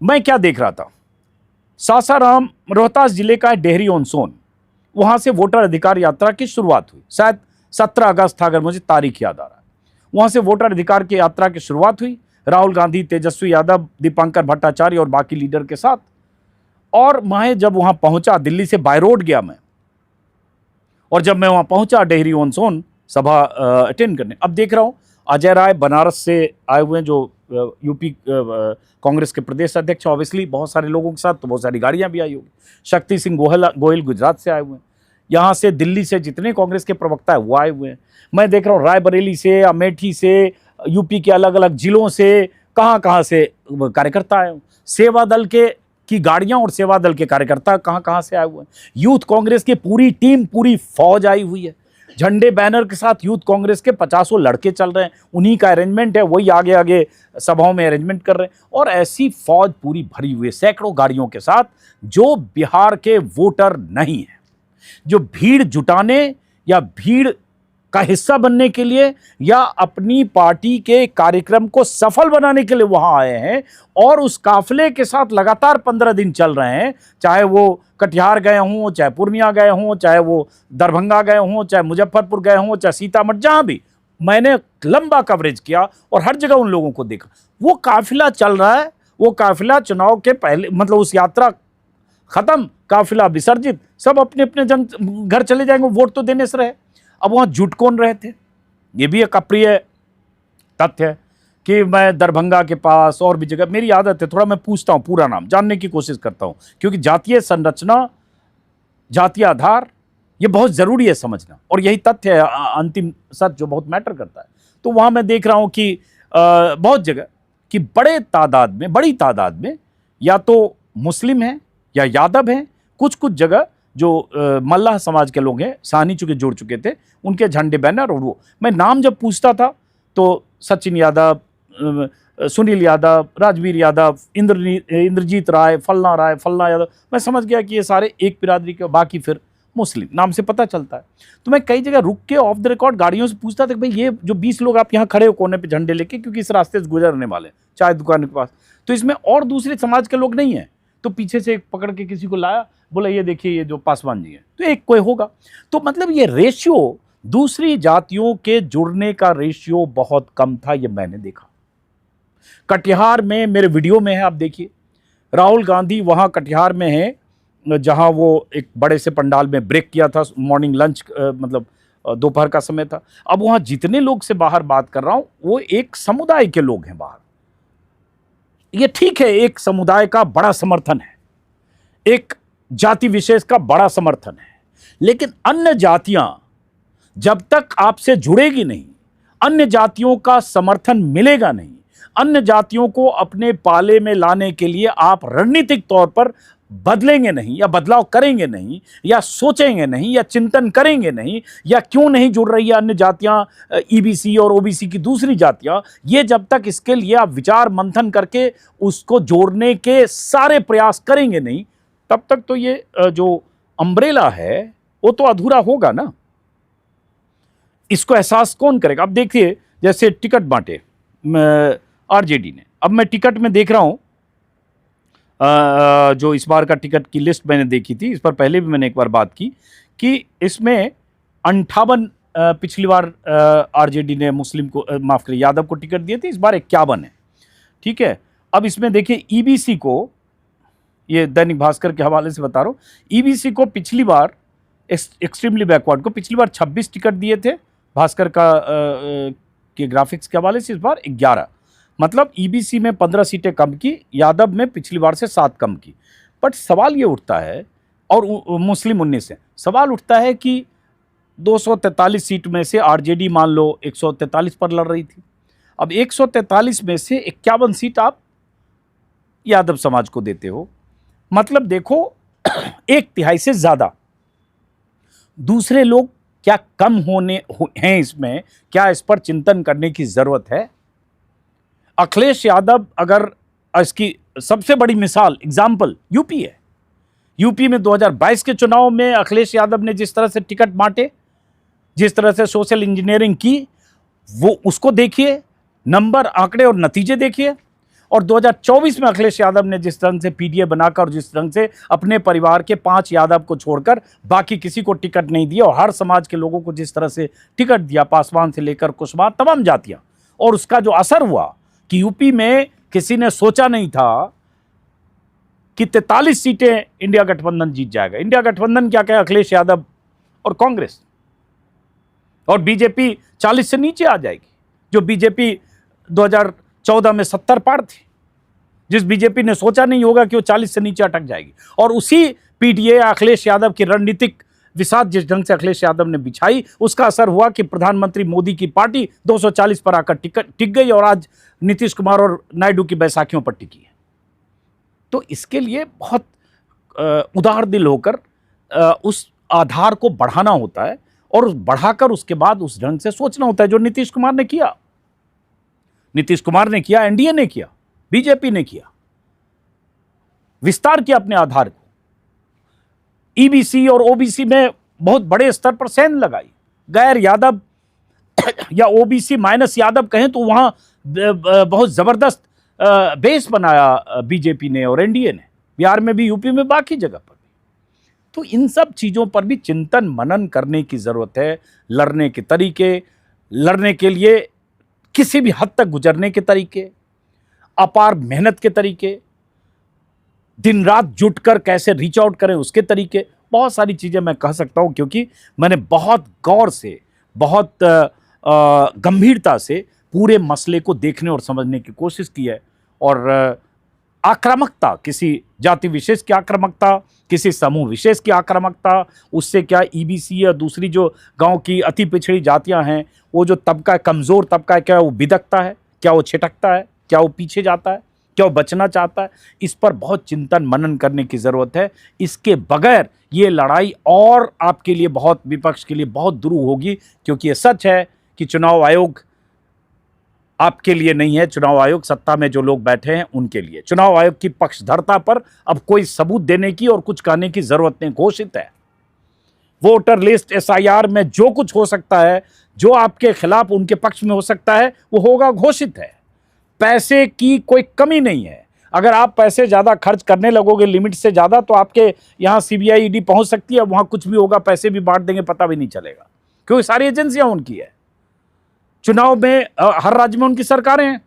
Speaker 1: मैं क्या देख रहा था। सासाराम, रोहतास जिले का डेहरी ऑन सोन, वहां से वोटर अधिकार यात्रा की शुरुआत हुई। शायद 17 अगस्त था, अगर मुझे तारीख याद आ रहा है। वहां से वोटर अधिकार की यात्रा की शुरुआत हुई, राहुल गांधी, तेजस्वी यादव, दीपांकर भट्टाचार्य और बाकी लीडर के साथ। और मैं जब वहां पहुंचा, दिल्ली से बाय रोड गया मैं, और जब मैं वहां पहुंचा डेहरी ऑन सोन सभा अटेंड करने, अब देख रहा हूं अजय राय बनारस से आए हुए हैं, जो यूपी कांग्रेस के प्रदेश अध्यक्ष, ऑब्वियसली बहुत सारे लोगों के साथ, तो बहुत सारी गाड़ियां भी आई होगी। शक्ति सिंह गोयल गुजरात से आए हुए हैं। यहाँ से दिल्ली से जितने कांग्रेस के प्रवक्ता है वो आए हुए हैं। मैं देख रहा हूँ रायबरेली से, अमेठी से, यूपी के अलग अलग जिलों से, कहाँ से कार्यकर्ता आए हुए। सेवा दल की गाड़ियां और सेवा दल के कार्यकर्ता कहाँ से आए हुए हैं। यूथ कांग्रेस की पूरी टीम, पूरी फौज आई हुई है। झंडे बैनर के साथ यूथ कांग्रेस के 50 लड़के चल रहे हैं, उन्हीं का अरेंजमेंट है, वही आगे आगे सभाओं में अरेंजमेंट कर रहे हैं। और ऐसी फौज पूरी भरी हुई है, सैकड़ों गाड़ियों के साथ, जो बिहार के वोटर नहीं है, जो भीड़ जुटाने या भीड़ का हिस्सा बनने के लिए या अपनी पार्टी के कार्यक्रम को सफल बनाने के लिए वहां आए हैं, और उस काफिले के साथ लगातार 15 दिन चल रहे हैं। चाहे वो कटिहार गए हों, चाहे पूर्णिया गए हों, चाहे वो दरभंगा गए हों, चाहे मुजफ्फरपुर गए हों, चाहे सीतामढ़ी, जहां भी मैंने लंबा कवरेज किया और हर जगह उन लोगों को देखा। वो काफिला चल रहा है, वो काफिला चुनाव के पहले, मतलब उस यात्रा खत्म, काफिला विसर्जित, सब अपने अपने घर चले जाएंगे, वोट तो देने से रहे। अब वहां जुट कौन रहे थे? ये भी एक अप्रिय तथ्य है कि मैं दरभंगा के पास और भी जगह, मेरी आदत है थोड़ा मैं पूछता हूं, पूरा नाम जानने की कोशिश करता हूं, क्योंकि जातीय संरचना, जातीय आधार, ये बहुत जरूरी है समझना, और यही तथ्य है अंतिम सच जो बहुत मैटर करता है। तो वहां मैं देख रहा हूं कि बहुत जगह कि बड़ी तादाद में या तो मुस्लिम हैं या यादव हैं, कुछ कुछ जगह जो मल्लाह समाज के लोग हैं, साहनी चुके जुड़ चुके थे, उनके झंडे बैनर। और वो मैं नाम जब पूछता था तो सचिन यादव, सुनील यादव, राजवीर यादव, इंद्रजीत राय, फलना यादव, मैं समझ गया कि ये सारे एक बिरादरी के, बाकी फिर मुस्लिम, नाम से पता चलता है। तो मैं कई जगह रुक के ऑफ द रिकॉर्ड गाड़ियों से पूछता था कि भाई ये जो 20 लोग आप यहाँ खड़े हो कोने पे झंडे लेके, क्योंकि इस रास्ते से गुजरने वाले चाय दुकान के पास, तो इसमें और दूसरे समाज के लोग नहीं हैं। तो पीछे से एक पकड़ के किसी को लाया, बोला ये देखिए ये जो पासवान जी है, तो एक कोई होगा। तो मतलब ये रेशियो, दूसरी जातियों के जुड़ने का रेशियो बहुत कम था, ये मैंने देखा। कटिहार में, मेरे वीडियो में है, आप देखिए, राहुल गांधी वहां कटिहार में है जहां वो एक बड़े से पंडाल में ब्रेक किया था, मॉर्निंग लंच, मतलब दोपहर का समय था। अब वहां जितने लोग से बाहर बात कर रहा हूं, वो एक समुदाय के लोग हैं बाहर। ये ठीक है, एक समुदाय का बड़ा समर्थन है, एक जाति विशेष का बड़ा समर्थन है, लेकिन अन्य जातियां जब तक आपसे जुड़ेगी नहीं, अन्य जातियों का समर्थन मिलेगा नहीं, अन्य जातियों को अपने पाले में लाने के लिए आप रणनीतिक तौर पर बदलेंगे नहीं, या बदलाव करेंगे नहीं, या सोचेंगे नहीं, या चिंतन करेंगे नहीं, या क्यों नहीं जुड़ रही है अन्य जातियां, ईबीसी और ओबीसी की दूसरी जातियां, ये जब तक इसके लिए आप विचार मंथन करके उसको जोड़ने के सारे प्रयास करेंगे नहीं, तब तक तो ये जो अम्ब्रेला है वो तो अधूरा होगा ना। इसको एहसास कौन करेगा? अब देखिए, जैसे टिकट बांटे आरजेडी ने, अब मैं टिकट में देख रहा हूं, जो इस बार का टिकट की लिस्ट मैंने देखी थी, इस पर पहले भी मैंने एक बार बात की कि इसमें 58 पिछली बार आरजेडी ने मुस्लिम को, माफ करिए, यादव को टिकट दिए थे, इस बार 51 है। ठीक है, अब इसमें देखिए ईबीसी को, ये दैनिक भास्कर के हवाले से बता रहा हूं, ईबीसी को पिछली बार, एक्सट्रीमली बैकवर्ड को पिछली बार 26 टिकट दिए थे, भास्कर का के ग्राफिक्स के हवाले से इस बार 11, मतलब ईबीसी में 15 सीटें कम की, यादव में पिछली बार से 7 कम की। बट सवाल ये उठता है, और मुस्लिम 19 है, सवाल उठता है कि 243 सीट में से आरजेडी मान लो 143 पर लड़ रही थी, अब 143 में से 51 सीट आप यादव समाज को देते हो, मतलब देखो 1/3 से ज्यादा। दूसरे लोग क्या कम हैं इसमें? क्या इस पर चिंतन करने की जरूरत है? अखिलेश यादव, अगर इसकी सबसे बड़ी मिसाल, एग्जाम्पल यूपी है। यूपी में 2022 के चुनाव में अखिलेश यादव ने जिस तरह से टिकट बांटे, जिस तरह से सोशल इंजीनियरिंग की, वो उसको देखिए, नंबर, आंकड़े और नतीजे देखिए। और 2024 में अखिलेश यादव ने जिस तरह से पीडीए बनाकर, जिस तरह से अपने परिवार के 5 यादव को छोड़कर बाकी किसी को टिकट नहीं दिया, और हर समाज के लोगों को जिस तरह से टिकट दिया, पासवान से लेकर कुशवाहा, तमाम जातियां, और उसका जो असर हुआ कि यूपी में किसी ने सोचा नहीं था कि 43 सीटें इंडिया गठबंधन जीत जाएगा। इंडिया गठबंधन क्या कहे, अखिलेश यादव और कांग्रेस, और बीजेपी 40 से नीचे आ जाएगी, जो बीजेपी 2014 में 70 पार थी, जिस बीजेपी ने सोचा नहीं होगा कि वो 40 से नीचे अटक जाएगी। और उसी पीडीए अखिलेश यादव की रणनीतिक विसात जिस ढंग से अखिलेश यादव ने बिछाई, उसका असर हुआ कि प्रधानमंत्री मोदी की पार्टी 240 पर आकर टिक गई, और आज नीतीश कुमार और नायडू की बैसाखियों पर टिकी है। तो इसके लिए बहुत उदार दिल होकर उस आधार को बढ़ाना होता है, और बढ़ाकर उसके बाद उस ढंग से सोचना होता है, जो नीतीश कुमार ने किया। नीतीश कुमार ने किया, एनडीए ने किया, बीजेपी ने किया, विस्तार किया अपने आधार को। ईबीसी और ओबीसी में बहुत बड़े स्तर पर सेंध लगाई, गैर यादव या ओबीसी माइनस यादव कहें तो वहां बहुत जबरदस्त बेस बनाया बीजेपी ने और एनडीए ने, बिहार में भी, यूपी में, बाकी जगह पर भी। तो इन सब चीजों पर भी चिंतन मनन करने की जरूरत है। लड़ने के तरीके, लड़ने के लिए किसी भी हद तक गुजरने के तरीके, अपार मेहनत के तरीके, दिन रात जुटकर कैसे रीच आउट करें उसके तरीके, बहुत सारी चीज़ें मैं कह सकता हूं, क्योंकि मैंने बहुत गौर से, बहुत गंभीरता से पूरे मसले को देखने और समझने की कोशिश की है। और आक्रामकता, किसी जाति विशेष की आक्रामकता, किसी समूह विशेष की आक्रामकता, उससे क्या ईबीसी या दूसरी जो गांव की अति पिछड़ी जातियां हैं, वो जो तबका कमज़ोर तबका है, क्या वो बिदकता है, क्या वो छिटकता है, क्या वो पीछे जाता है, क्या वो बचना चाहता है? इस पर बहुत चिंतन मनन करने की ज़रूरत है। इसके बगैर ये लड़ाई और आपके लिए बहुत, विपक्ष के लिए बहुत दुरूह होगी, क्योंकि ये सच है कि चुनाव आयोग आपके लिए नहीं है, चुनाव आयोग सत्ता में जो लोग बैठे हैं उनके लिए। चुनाव आयोग की पक्षधरता पर अब कोई सबूत देने की और कुछ कहने की जरूरत नहीं, घोषित है। वोटर लिस्ट, एसआईआर में जो कुछ हो सकता है, जो आपके खिलाफ उनके पक्ष में हो सकता है, वो होगा, घोषित है। पैसे की कोई कमी नहीं है। अगर आप पैसे ज्यादा खर्च करने लगोगे, लिमिट से ज्यादा, तो आपके यहां सीबीआई, ईडी पहुंच सकती है, वहां कुछ भी होगा, पैसे भी बांट देंगे, पता भी नहीं चलेगा, क्योंकि सारी एजेंसियां उनकी है। चुनाव में हर राज्य में उनकी सरकारें हैं।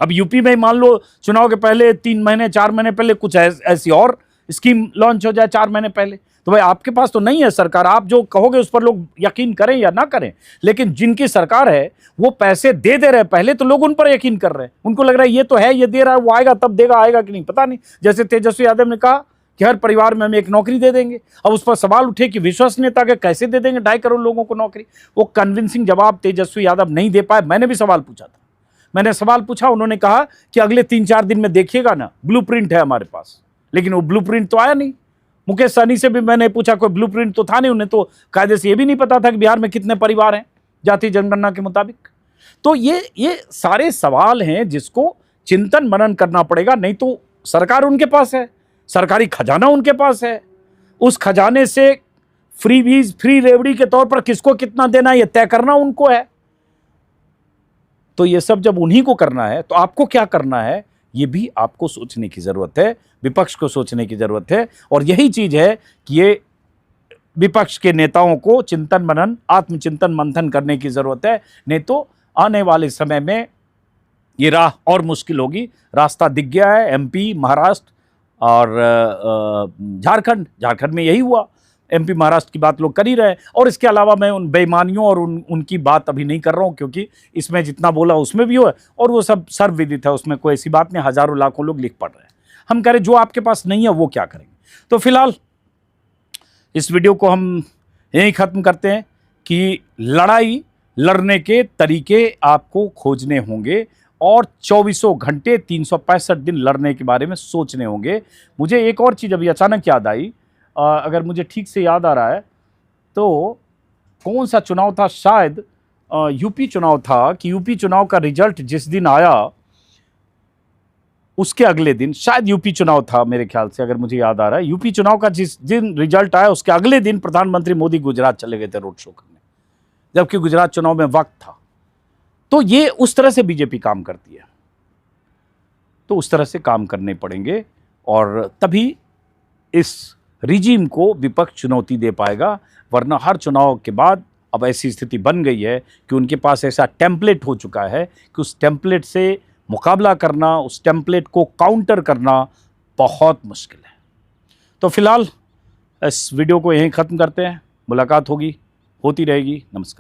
Speaker 1: अब यूपी में मान लो चुनाव के पहले 3 महीने 4 महीने पहले कुछ ऐसी और स्कीम लॉन्च हो जाए 4 महीने पहले, तो भाई आपके पास तो नहीं है सरकार, आप जो कहोगे उस पर लोग यकीन करें या ना करें। लेकिन जिनकी सरकार है वो पैसे दे रहे हैं पहले, तो लोग उन पर यकीन कर रहे हैं। उनको लग रहा है ये तो है, ये दे रहा है, वो आएगा तब देगा, आएगा कि नहीं पता नहीं। जैसे तेजस्वी यादव ने कहा कि हर परिवार में हम एक नौकरी दे देंगे। अब उस पर सवाल उठे कि विश्वसनीयता के कैसे दे देंगे 2.5 करोड़ लोगों को नौकरी। वो कन्विंसिंग जवाब तेजस्वी यादव नहीं दे पाए। मैंने भी सवाल पूछा था, मैंने सवाल पूछा, उन्होंने कहा कि अगले 3-4 दिन में देखिएगा ना, ब्लूप्रिंट है हमारे पास। लेकिन वो ब्लूप्रिंट तो आया नहीं। मुकेश सहनी से भी मैंने पूछा, कोई ब्लूप्रिंट तो था नहीं, उन्हें तो कायदे से ये भी नहीं पता था कि बिहार में कितने परिवार हैं जातीय जनगणना के मुताबिक। तो ये सारे सवाल हैं जिसको चिंतन मनन करना पड़ेगा। नहीं तो सरकार उनके पास है, सरकारी खजाना उनके पास है, उस खजाने से फ्री बीज, फ्री रेवड़ी के तौर पर किसको कितना देना ये तय करना उनको है। तो ये सब जब उन्हीं को करना है, तो आपको क्या करना है ये भी आपको सोचने की जरूरत है, विपक्ष को सोचने की जरूरत है। और यही चीज है कि ये विपक्ष के नेताओं को चिंतन मनन, आत्मचिंतन मंथन करने की जरूरत है। नहीं तो आने वाले समय में ये राह और मुश्किल होगी। रास्ता दिख गया है, एमपी, महाराष्ट्र और झारखंड में यही हुआ। एमपी महाराष्ट्र की बात लोग कर ही रहे हैं। और इसके अलावा मैं उन बेईमानियों और उनकी बात अभी नहीं कर रहा हूं, क्योंकि इसमें जितना बोला उसमें भी हुआ और वो सब सर्वविदित है, उसमें कोई ऐसी बात नहीं। हजारों लाखों लोग लिख पढ़ रहे हैं। हम कह रहे जो आपके पास नहीं है वो क्या करेंगे। तो फिलहाल इस वीडियो को हम यहीं ख़त्म करते हैं कि लड़ाई लड़ने के तरीके आपको खोजने होंगे और 24 घंटे 365 दिन लड़ने के बारे में सोचने होंगे। मुझे एक और चीज़ अभी अचानक याद आई, अगर मुझे ठीक से याद आ रहा है तो कौन सा चुनाव था, शायद यूपी चुनाव था, कि यूपी चुनाव का रिजल्ट जिस दिन आया उसके अगले दिन, शायद यूपी चुनाव था मेरे ख्याल से, अगर मुझे याद आ रहा है, यूपी चुनाव का जिस दिन रिजल्ट आया उसके अगले दिन प्रधानमंत्री मोदी गुजरात चले गए थे रोड शो करने, जबकि गुजरात चुनाव में वक्त था। तो ये उस तरह से बीजेपी काम करती है। तो उस तरह से काम करने पड़ेंगे और तभी इस रिजीम को विपक्ष चुनौती दे पाएगा। वरना हर चुनाव के बाद अब ऐसी स्थिति बन गई है कि उनके पास ऐसा टेम्पलेट हो चुका है कि उस टेम्पलेट से मुकाबला करना, उस टेम्पलेट को काउंटर करना बहुत मुश्किल है। तो फिलहाल इस वीडियो को यहीं ख़त्म करते हैं। मुलाकात होती रहेगी। नमस्कार।